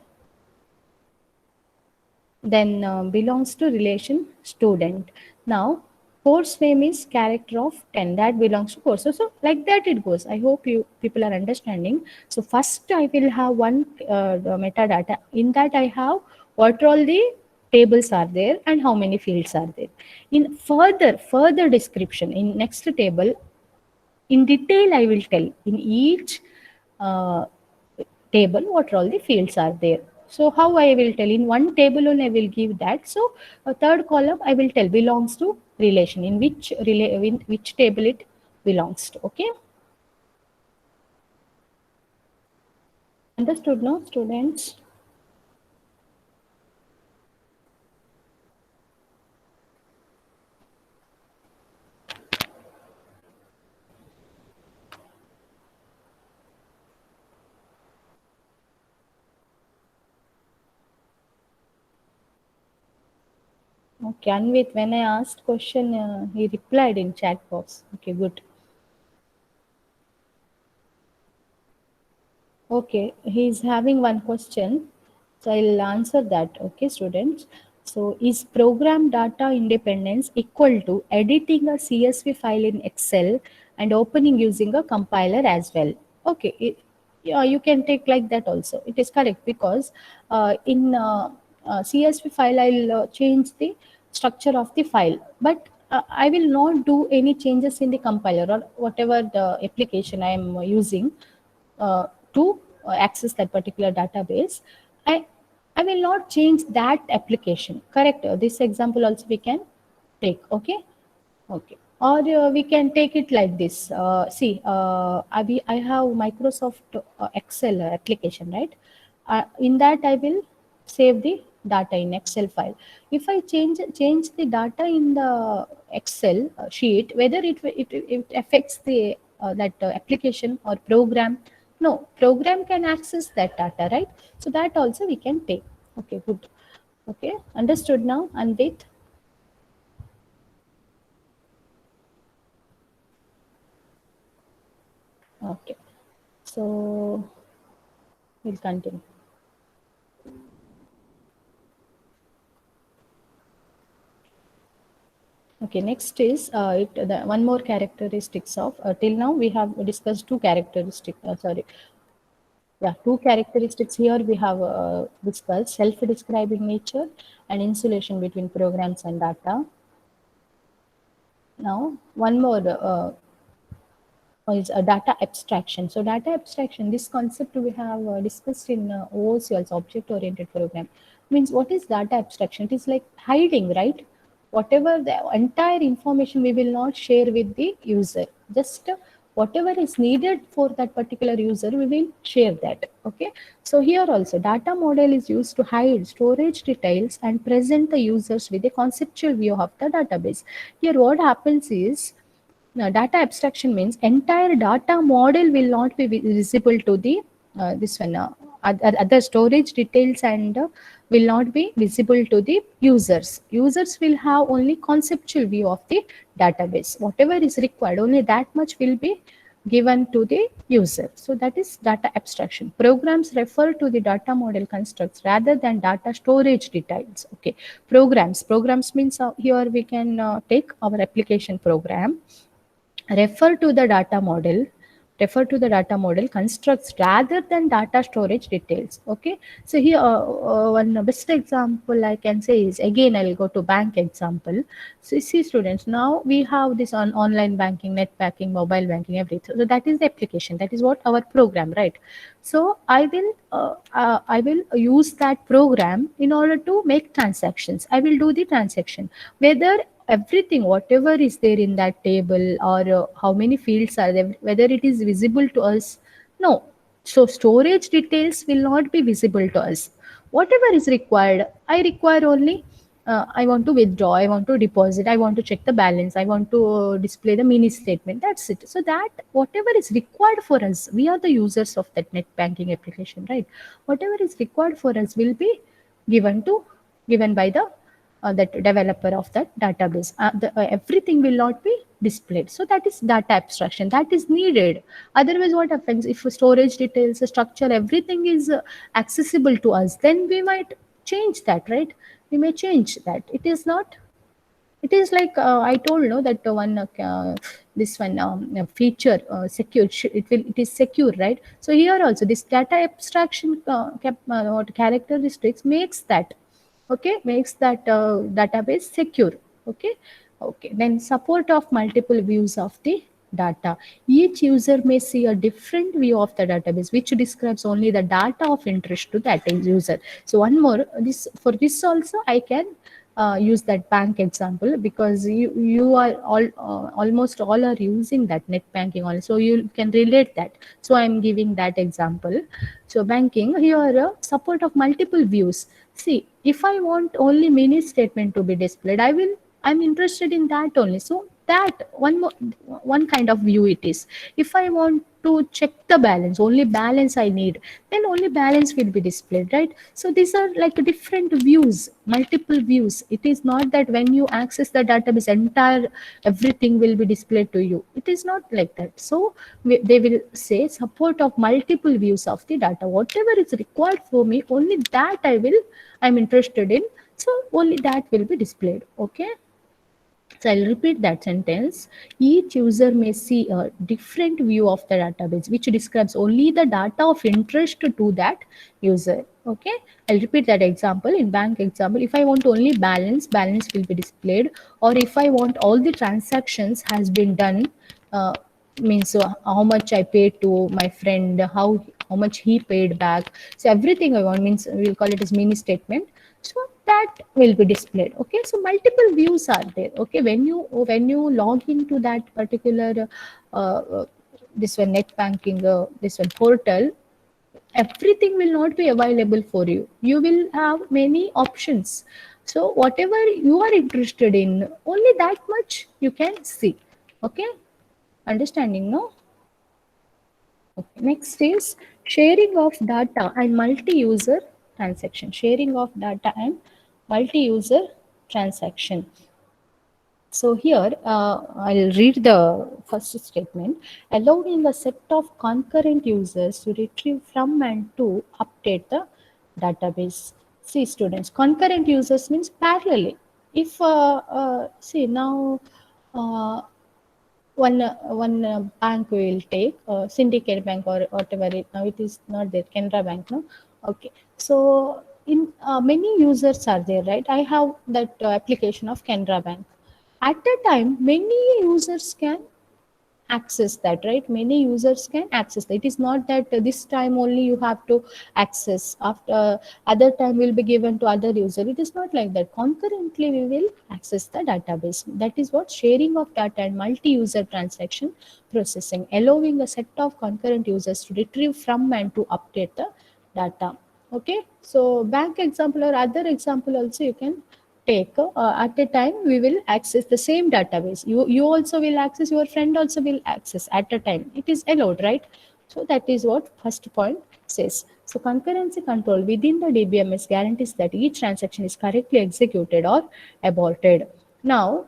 then belongs to relation student. Now course name is character of 10, that belongs to course. So like that it goes. I hope you people are understanding. So first I will have one the metadata. In that I have what all the tables are there and how many fields are there. In further description in next table, in detail I will tell in each uh, table what all the fields are there. So how I will tell? In one table only I will give that. So a third column I will tell belongs to relation, in which table it belongs to. Okay, understood now students? Okay, Anvit, when I asked question he replied in chat box. Okay, good. Okay, he's having one question. So I'll answer that. Okay, students. So is program data independence equal to editing a CSV file in Excel and opening using a compiler as well? Okay, yeah, you can take like that also. It is correct because in CSV file I'll change the structure of the file, but I will not do any changes in the compiler or whatever the application I am using to access that particular database. I I will not change that application. Correct. This example also we can take. Okay. Okay. Or we can take it like this. See, I have Microsoft Excel application, right? In that, I will save the data in Excel file. If I change the data in the Excel sheet, whether it affects the that application or program, no, program can access that data, right? So that also we can take. Okay, good. Okay, understood now. And wait. Okay. So we'll continue. Okay, next is the one more characteristics of till now we have discussed two characteristics. Sorry, yeah, two characteristics here we have discussed: self-describing nature and insulation between programs and data. Now, one more is a data abstraction. So data abstraction, this concept we have discussed in OOC also, object-oriented program. Means what is data abstraction? It is like hiding, right? Whatever the entire information we will not share with the user. Just whatever is needed for that particular user, we will share that. Okay. So here also data model is used to hide storage details and present the users with a conceptual view of the database. Here what happens is, now, data abstraction means entire data model will not be visible to the this one other storage details and will not be visible to the users. Users will have only conceptual view of the database. Whatever is required, only that much will be given to the user. So that is data abstraction. Programs refer to the data model constructs rather than data storage details. Okay, programs means here we can take our application program, refer to the data model constructs rather than data storage details. Okay, so here one best example I can say is, again I'll go to bank example. So see students, now we have this on online banking, net banking, mobile banking, everything. So that is the application, that is what our program, right? So I will use that program in order to make transactions. I will do the transaction, whether everything whatever is there in that table or how many fields are there, whether it is visible to us, no. So storage details will not be visible to us. Whatever is required, I require only I want to withdraw, I want to deposit, I want to check the balance, I want to display the mini statement, that's it. So that whatever is required for us, we are the users of that net banking application, right? Whatever is required for us will be given by the that developer of that database. Everything will not be displayed. So that is data abstraction. That is needed. Otherwise, what happens if storage details, structure, everything is accessible to us? Then we might change that, right? We may change that. It is not. It is like I told no that one this one feature secure. It is secure, right? So here also this data abstraction what characteristics makes that, okay, makes that database secure. Okay. Okay, then support of multiple views of the data. Each user may see a different view of the database which describes only the data of interest to that user. So one more, this for this also I can use that bank example, because you are almost all are using that net banking also, you can relate that. So I am giving that example. So banking here support of multiple views. See, if I want only mini statement to be displayed, I'm interested in that only. So that one kind of view it is. If I want to check the balance, only balance I need, then only balance will be displayed, right? So these are like different views, multiple views. It is not that when you access the database, entire everything will be displayed to you. It is not like that. So they will say support of multiple views of the data. Whatever is required for me, only that I'm interested in. So only that will be displayed. Okay. So I'll repeat that sentence. Each user may see a different view of the database, which describes only the data of interest to that user. Okay, I'll repeat that example. In bank example, if I want only balance, balance will be displayed, or if I want all the transactions has been done, uh, means how much I paid to my friend, how much he paid back. So everything I want means we'll call it as mini statement. So that will be displayed. Okay, so multiple views are there. Okay, when you log into that particular this one net banking, this one portal, everything will not be available for you. You will have many options. So whatever you are interested in, only that much you can see. Okay, understanding, no? Okay. Next is sharing of data and multi-user transaction. Sharing of data and multi-user transaction. So here I'll read the first statement. Allowing a set of concurrent users to retrieve from and to update the database. See students, concurrent users means parallelly. If see now one bank will take syndicate bank or whatever it now, it is not there, Canara Bank, no? Okay, so in many users are there, right? I have that application of Canara Bank. At a time many users can access that, right? Many users can access that. It is not that this time only you have to access, after other time will be given to other user. It is not like that. Concurrently we will access the database. That is what sharing of data and multi-user transaction processing, allowing a set of concurrent users to retrieve from and to update the data. Okay, so bank example or other example also you can take. At a time we will access the same database. You also will access, your friend also will access at a time. It is allowed, right? So that is what first point says. So concurrency control within the DBMS guarantees that each transaction is correctly executed or aborted. Now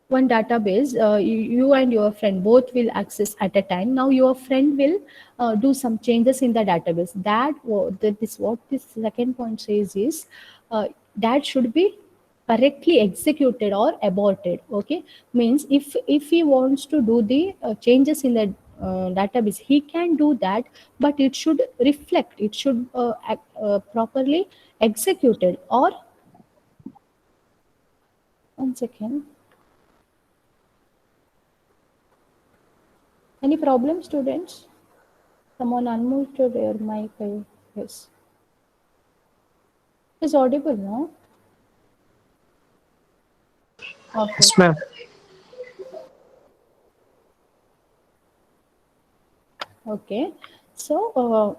one database, you and your friend both will access at a time. Now your friend will do some changes in the database. That is what this second point says is, that should be correctly executed or aborted. Okay, means if he wants to do the changes in the database, he can do that, but it should reflect, it should properly executed. Or one second, any problem students? Someone unmuted their mic. Yes. It's audible, no? Okay. Yes, ma'am. Okay. So,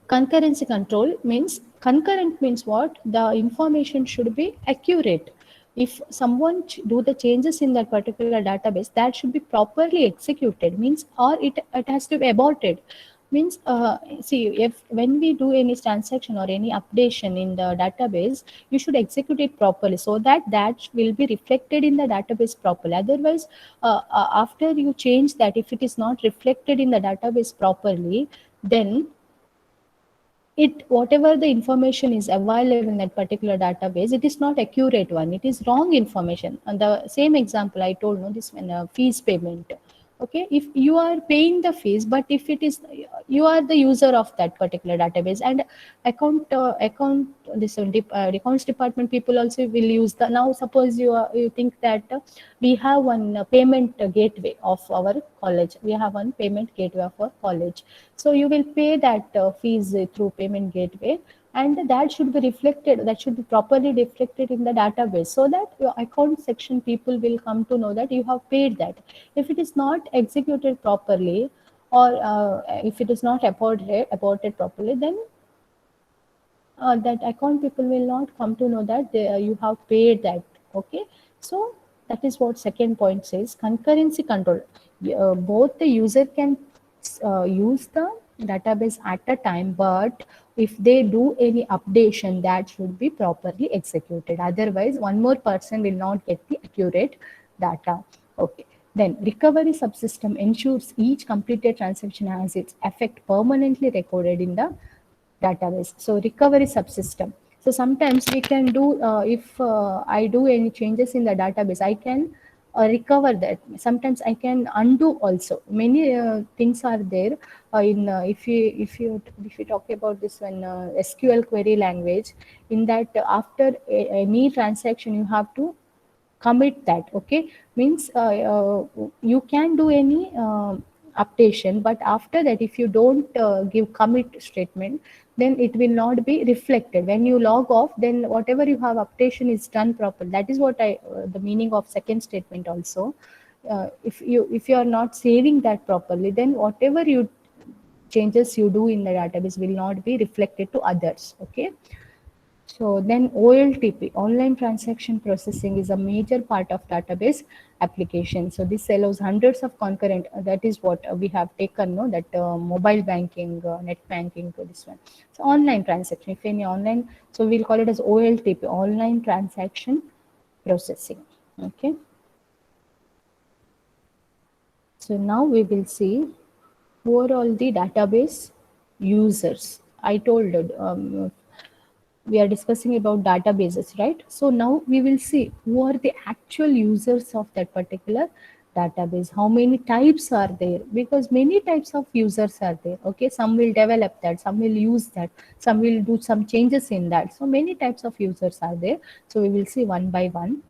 concurrency control means, concurrent means what? The information should be accurate. If someone do the changes in that particular database, that should be properly executed, means, or it has to be aborted, means see, if when we do any transaction or any updation in the database, you should execute it properly, so that that will be reflected in the database properly. Otherwise after you change that, if it is not reflected in the database properly, then it, whatever the information is available in that particular database, it is not accurate one, it is wrong information. And the same example I told, no, this one, fees payment. Okay, if you are paying the fees, but if it is, you are the user of that particular database, and account this one, accounts department people also will use the, now suppose you think that we have one payment gateway of our college, we have one payment gateway of our college. So you will pay that fees through payment gateway, and that should be reflected, that should be properly reflected in the database, so that your account section people will come to know that you have paid that. If it is not executed properly, or if it is not aborted properly, then that account people will not come to know that you have paid that. Okay, so that is what second point says. Concurrency control, both the user can use the database at a time, but if they do any updation, that should be properly executed. Otherwise one more person will not get the accurate data. Okay, then recovery subsystem ensures each completed transaction has its effect permanently recorded in the database. So recovery subsystem. So sometimes we can do, if I do any changes in the database, I can recover that. Sometimes I can undo also. Many things are there in if you talk about this one, SQL query language. In that, after any transaction, you have to commit that. Okay, means you can do any updation, but after that, if you don't give commit statement, then it will not be reflected. When you log off, then whatever you have updation is done properly. That is what I the meaning of second statement also. If you are not saving that properly, then whatever you changes you do in the database will not be reflected to others. Okay, so then OLTP, online transaction processing, is a major part of database application. So this allows hundreds of concurrent, that is what we have taken, no, that mobile banking, net banking to this one. So online transaction, if any online, so we'll call it as OLTP, online transaction processing. Okay. So now we will see who are all the database users. I told we are discussing about databases, right? So now we will see who are the actual users of that particular database, how many types are there, because many types of users are there. Okay, some will develop that, some will use that, some will do some changes in that. So many types of users are there. So we will see one by one.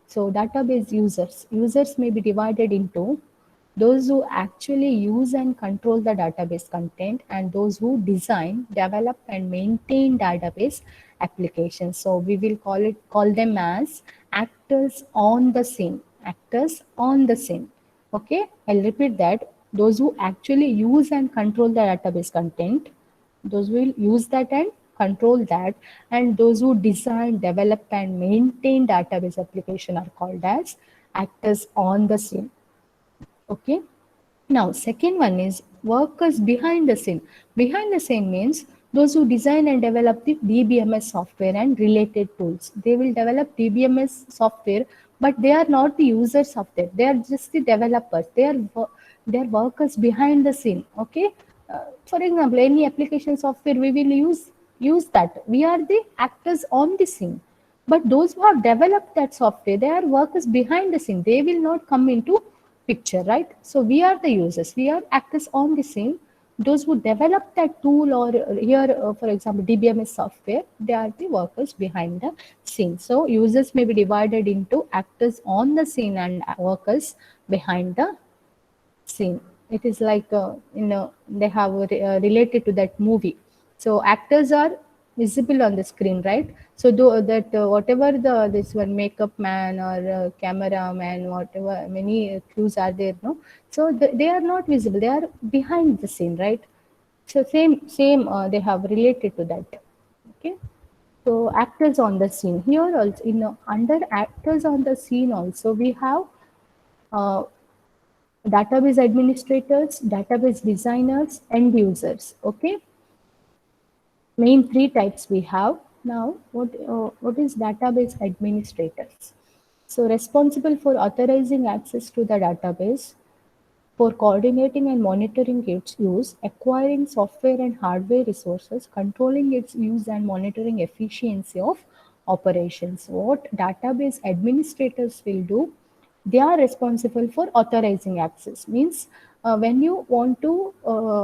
So database users may be divided into those who actually use and control the database content, and those who design, develop, and maintain database applications. So we will call them as actors on the scene. Actors on the scene. Okay, I'll repeat that. Those who actually use and control the database content, those will use that and control that, and those who design, develop, and maintain database application are called as actors on the scene. Okay. Now, second one is workers behind the scene. Behind the scene means those who design and develop the DBMS software and related tools. They will develop DBMS software, but they are not the users of that. They are just the developers. They are workers behind the scene. Okay. For example, any application software we will use that. We are the actors on the scene. But those who have developed that software, they are workers behind the scene. They will not come into picture, right? So we are the users. We are actors on the scene. Those who develop that tool, or here, for example, DBMS software, they are the workers behind the scene. So users may be divided into actors on the scene and workers behind the scene. It is like they have related to that movie. So actors are visible on the screen, right? So do that whatever this one makeup man or camera man, whatever many clues are there, no. So they are not visible. They are behind the scene, right? So same they have related to that. Okay. So actors on the scene here also, under actors on the scene also we have uh, database administrators, database designers, end users. Okay, main three types we have. Now, what is database administrators? So responsible for authorizing access to the database, for coordinating and monitoring its use, acquiring software and hardware resources, controlling its use, and monitoring efficiency of operations. What database administrators will do, they are responsible for authorizing access. Means when you want to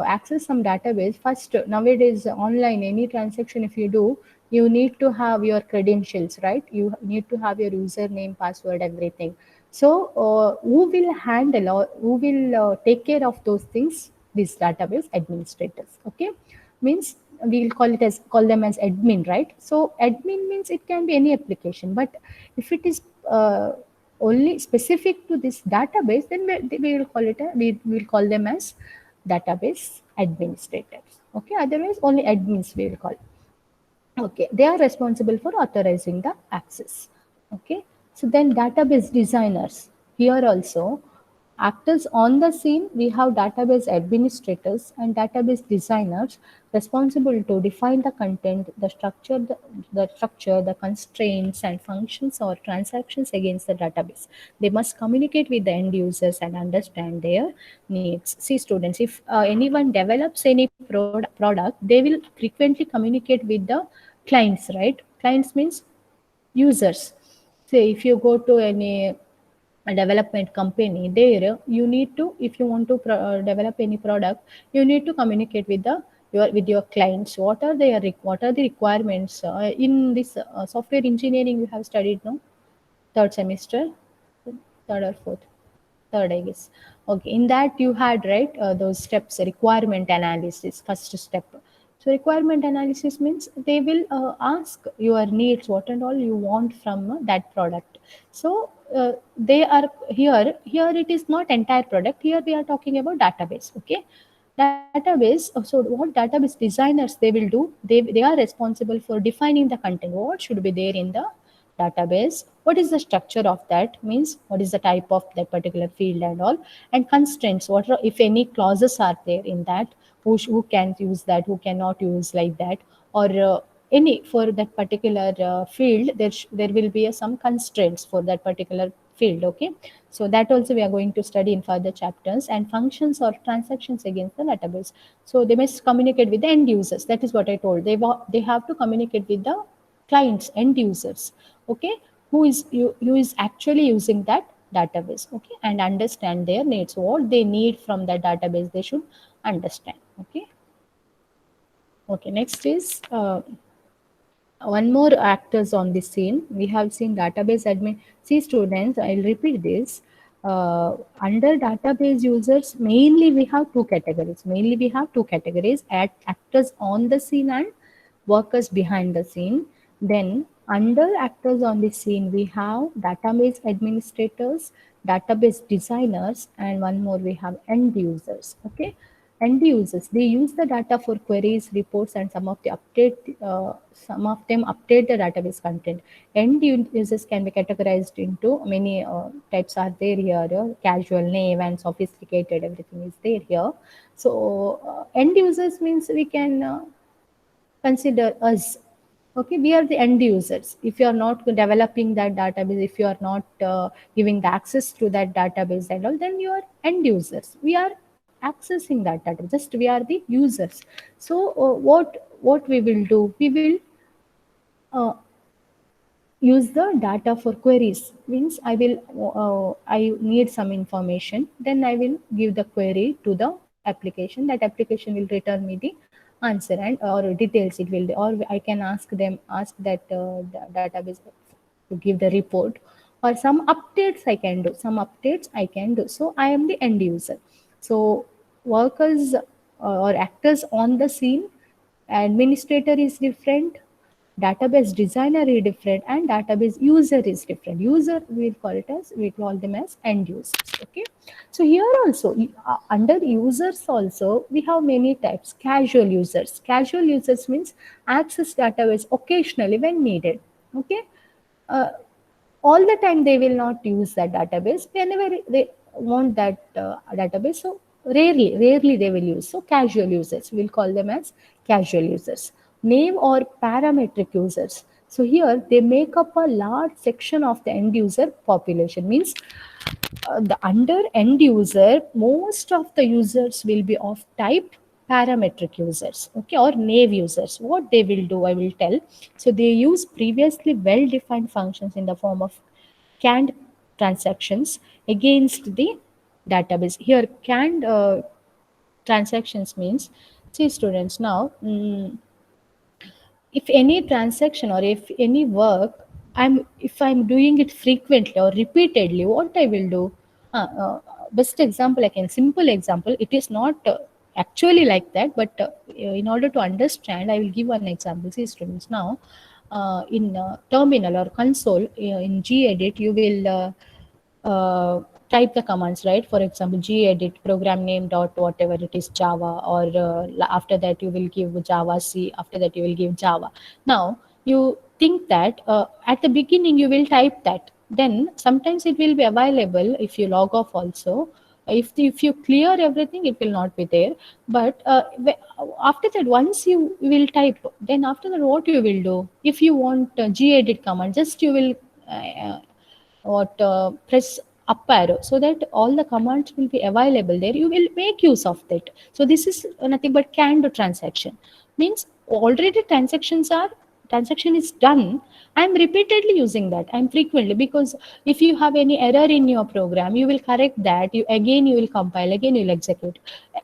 access some database, first nowadays online any transaction if you do, you need to have your credentials, right? You need to have your username, password, everything. So who will handle or who will take care of those things? These database administrators. Okay, means we'll call them as admin, right? So admin means it can be any application, but if it is only specific to this database, then we will call it we will call them as database administrators. Okay, otherwise only admins we will call. Okay, they are responsible for authorizing the access. Okay, so then database designers. Here also, actors on the scene, we have database administrators and database designers responsible to define the content, the structure, the constraints and functions or transactions against the database. They must communicate with the end users and understand their needs. See, students, if anyone develops any product, they will frequently communicate with the clients, right? Clients means users. Say if you go to any a development company, there you need to, if you want to develop any product, you need to communicate with the your clients. What are their what are the requirements? In this software engineering you have studied, no? Third semester, third or fourth? Third, I guess. Okay, in that you had, right, those steps, requirement analysis, first step. So requirement analysis means they will ask your needs, what and all you want from that product. So they are here. Here it is not entire product. Here we are talking about database. Okay, database. So what database designers they will do? They are responsible for defining the content. What should be there in the database, what is the structure of that, means what is the type of that particular field and all, and constraints, what are, if any clauses are there in that, who can use that, who cannot use, like that, or any for that particular field, there will be some constraints for that particular field. Okay, so that also we are going to study in further chapters. And functions or transactions against the database, so they must communicate with the end users. That is what I told, they have to communicate with the clients, end users. Okay, who is actually using that database. Okay, and understand their needs, what they need from that database they should understand. Okay. Okay, next is one more actors on the scene. We have seen database admin. See students, I'll repeat this. Under database users, mainly we have two categories. Mainly we have two categories: actors on the scene and workers behind the scene. Then under actors on the scene, we have database administrators, database designers, and one more we have end users. Okay, end users, they use the data for queries, reports, and some of them update the database content. End users can be categorized into many types are there here. Casual, naive, and sophisticated, everything is there here. So end users means we can consider us. Okay, we are the end users. If you are not developing that database, if you are not giving the access to that database and all, then you are end users. We are accessing that data, just we are the users. So what we will do, we will uh, use the data for queries. Means I need some information, then I will give the query to the application. That application will return me the answer and or details. It will, or I can ask that database to give the report, or some updates I can do, so I am the end user. So workers or actors on the scene, administrator is different, database designer is different, and database user is different. User, we call them as end users. Okay, so here also under users also we have many types. Casual users means access database occasionally when needed. Okay, uh, all the time they will not use that database. Whenever they want that database, so rarely they will use. So casual users, we'll call them as casual users. Name or parametric users, so here they make up a large section of the end user population. Means the under end user, most of the users will be of type parametric users. Okay, or naive users. What they will do, I will tell. So they use previously well defined functions in the form of canned transactions against the database. Here canned transactions means, see students, now if any transaction or if any work, if I'm doing it frequently or repeatedly, what I will do, best example I can, simple example, it is not actually like that, but in order to understand I will give one example. See students, now in terminal or console, in gedit you will type the commands, right? For example, gedit program name dot whatever it is, Java, or after that you will give Java C, after that you will give Java. Now you think that at the beginning you will type that, then sometimes it will be available if you log off also. If you clear everything, it will not be there. But after that, once you will type, then after that what you will do, if you want gedit command, just you will uh, what press up arrow, so that all the commands will be available there. You will make use of that. So this is nothing but canned transaction. Means already transactions are transaction is done, I'm repeatedly using that. I'm frequently, because if you have any error in your program, you will correct that. You will compile, again you will execute.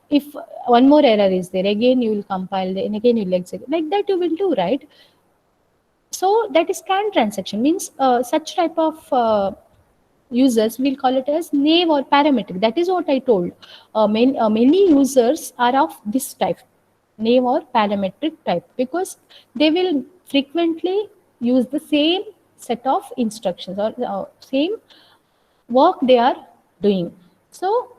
If one more error is there, again you will compile, and again you will execute. Like that you will do, right? So that is scan transaction means such type of users, we'll call it as naive or parametric. That is what I told. Many users are of this type, naive or parametric type, because they will frequently use the same set of instructions, or same work they are doing. So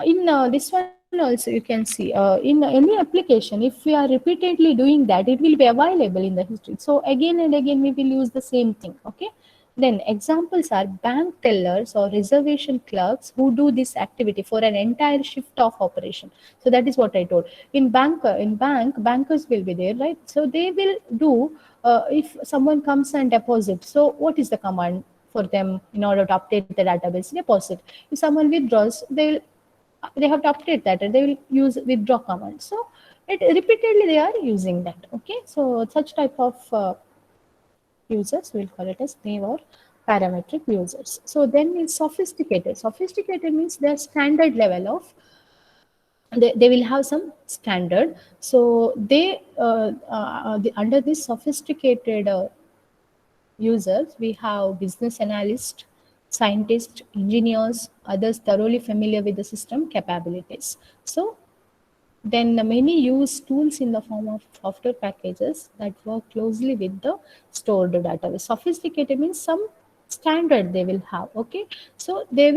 in this one also you can see, in any application, if we are repeatedly doing that, it will be available in the history. So again and again we will use the same thing. Okay, then examples are bank tellers or reservation clerks who do this activity for an entire shift of operation. So that is what I told. In bank, bankers will be there, right? So they will do, if someone comes and deposits, so what is the command for them in order to update the database? Deposit. If someone withdraws, they have to update that, and they will use withdraw command. So it repeatedly they are using that. Okay, so such type of users, we'll call it as naive or parametric users. So then it's sophisticated. Sophisticated means their standard level of, they will have some standard. So under this sophisticated users, we have business analysts, scientists, engineers, others thoroughly familiar with the system capabilities. So then many use tools in the form of software packages that work closely with the stored data. Sophisticated means some standard they will have. Okay, so they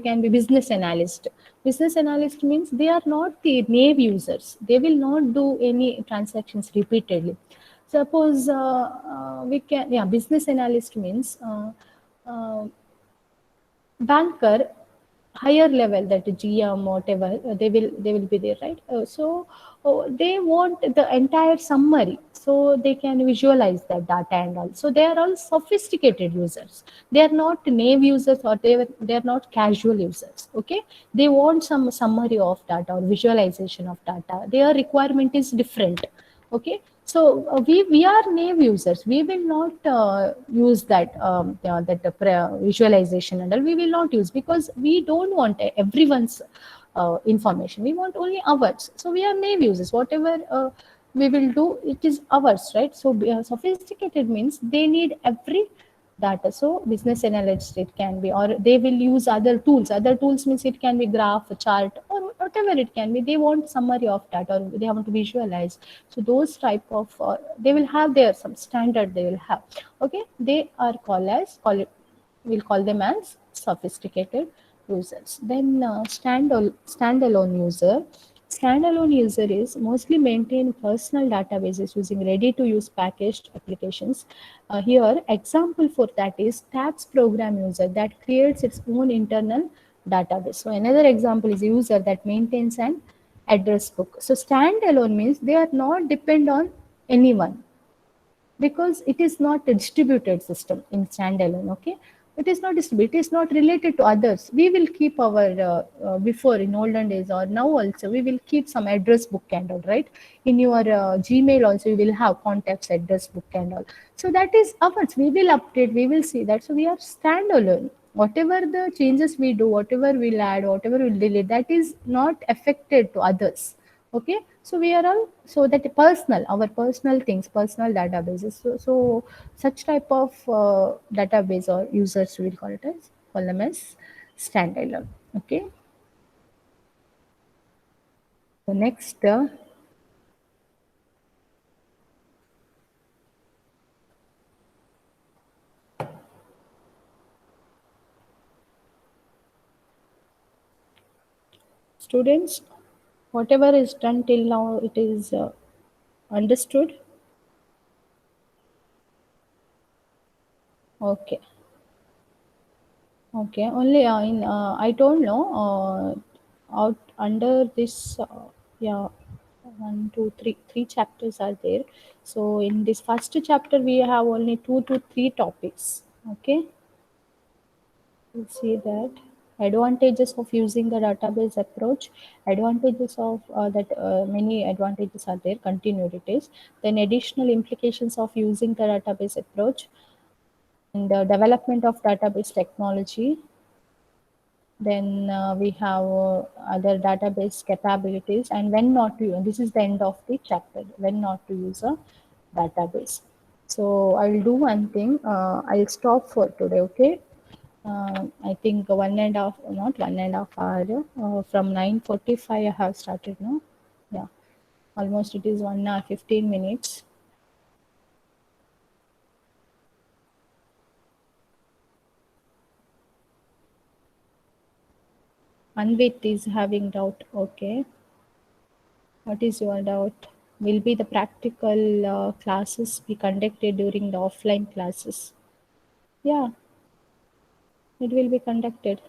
can be business analyst. Business analyst means they are not the naive users. They will not do any transactions repeatedly. Suppose we can, yeah, business analyst means uh, banker, higher level, that GM whatever, they will be there, right? They want the entire summary, so they can visualize that data and all. So they are all sophisticated users. They are not naive users, or they are not casual users. Okay, they want some summary of data or visualization of data. Their requirement is different. Okay, so we are naive users. We will not use that, visualization and all. We will not use, because we don't want everyone's information. We want only ours. So we are naive users. Whatever we will do, it is ours, right? So sophisticated means they need every data. So business analyst it can be, or they will use other tools. Other tools means it can be graph, chart, or whatever it can be. They want summary of data, or they want to visualize. So those type of they will have their some standard they will have. Okay, they are we'll call them as sophisticated users. Then standalone user. Standalone user is mostly maintain personal databases using ready-to-use packaged applications. Here, example for that is tax program user that creates its own internal database. So another example is user that maintains an address book. So standalone means they are not depend on anyone, because it is not a distributed system in standalone. Okay, it is not distributed, it is not related to others. We will keep our before, in olden days or now also, we will keep some address book and all, right? In your Gmail also you will have contacts address book and all. So that is ours. We will update, we will see that. So we are standalone. Whatever the changes we do, whatever we'll add, whatever we'll delete, that is not affected to others. Okay, so we are all, so that personal, our personal things, personal databases. So such type of database or users, we will call them as standalone. Okay, so next, students, whatever is done till now, it is understood. Okay. Okay, only in I don't know, out under this, yeah, one, two, three chapters are there. So in this first chapter, we have only 2 to 3 topics. Okay, you see that. Advantages of using the database approach. Advantages of that Many advantages are there. Continued it is. Then additional implications of using the database approach, and development of database technology. Then we have other database capabilities, and when not to use. This is the end of the chapter. When not to use a database. So I will do one thing. I'll stop for today. Okay. I think one and a half, not 1.5 hour. From 9:45, I have started now. Yeah, almost it is 1 hour 15 minutes. Anvit is having doubt. Okay, what is your doubt? Will be the practical classes be conducted during the offline classes? Yeah, it will be conducted.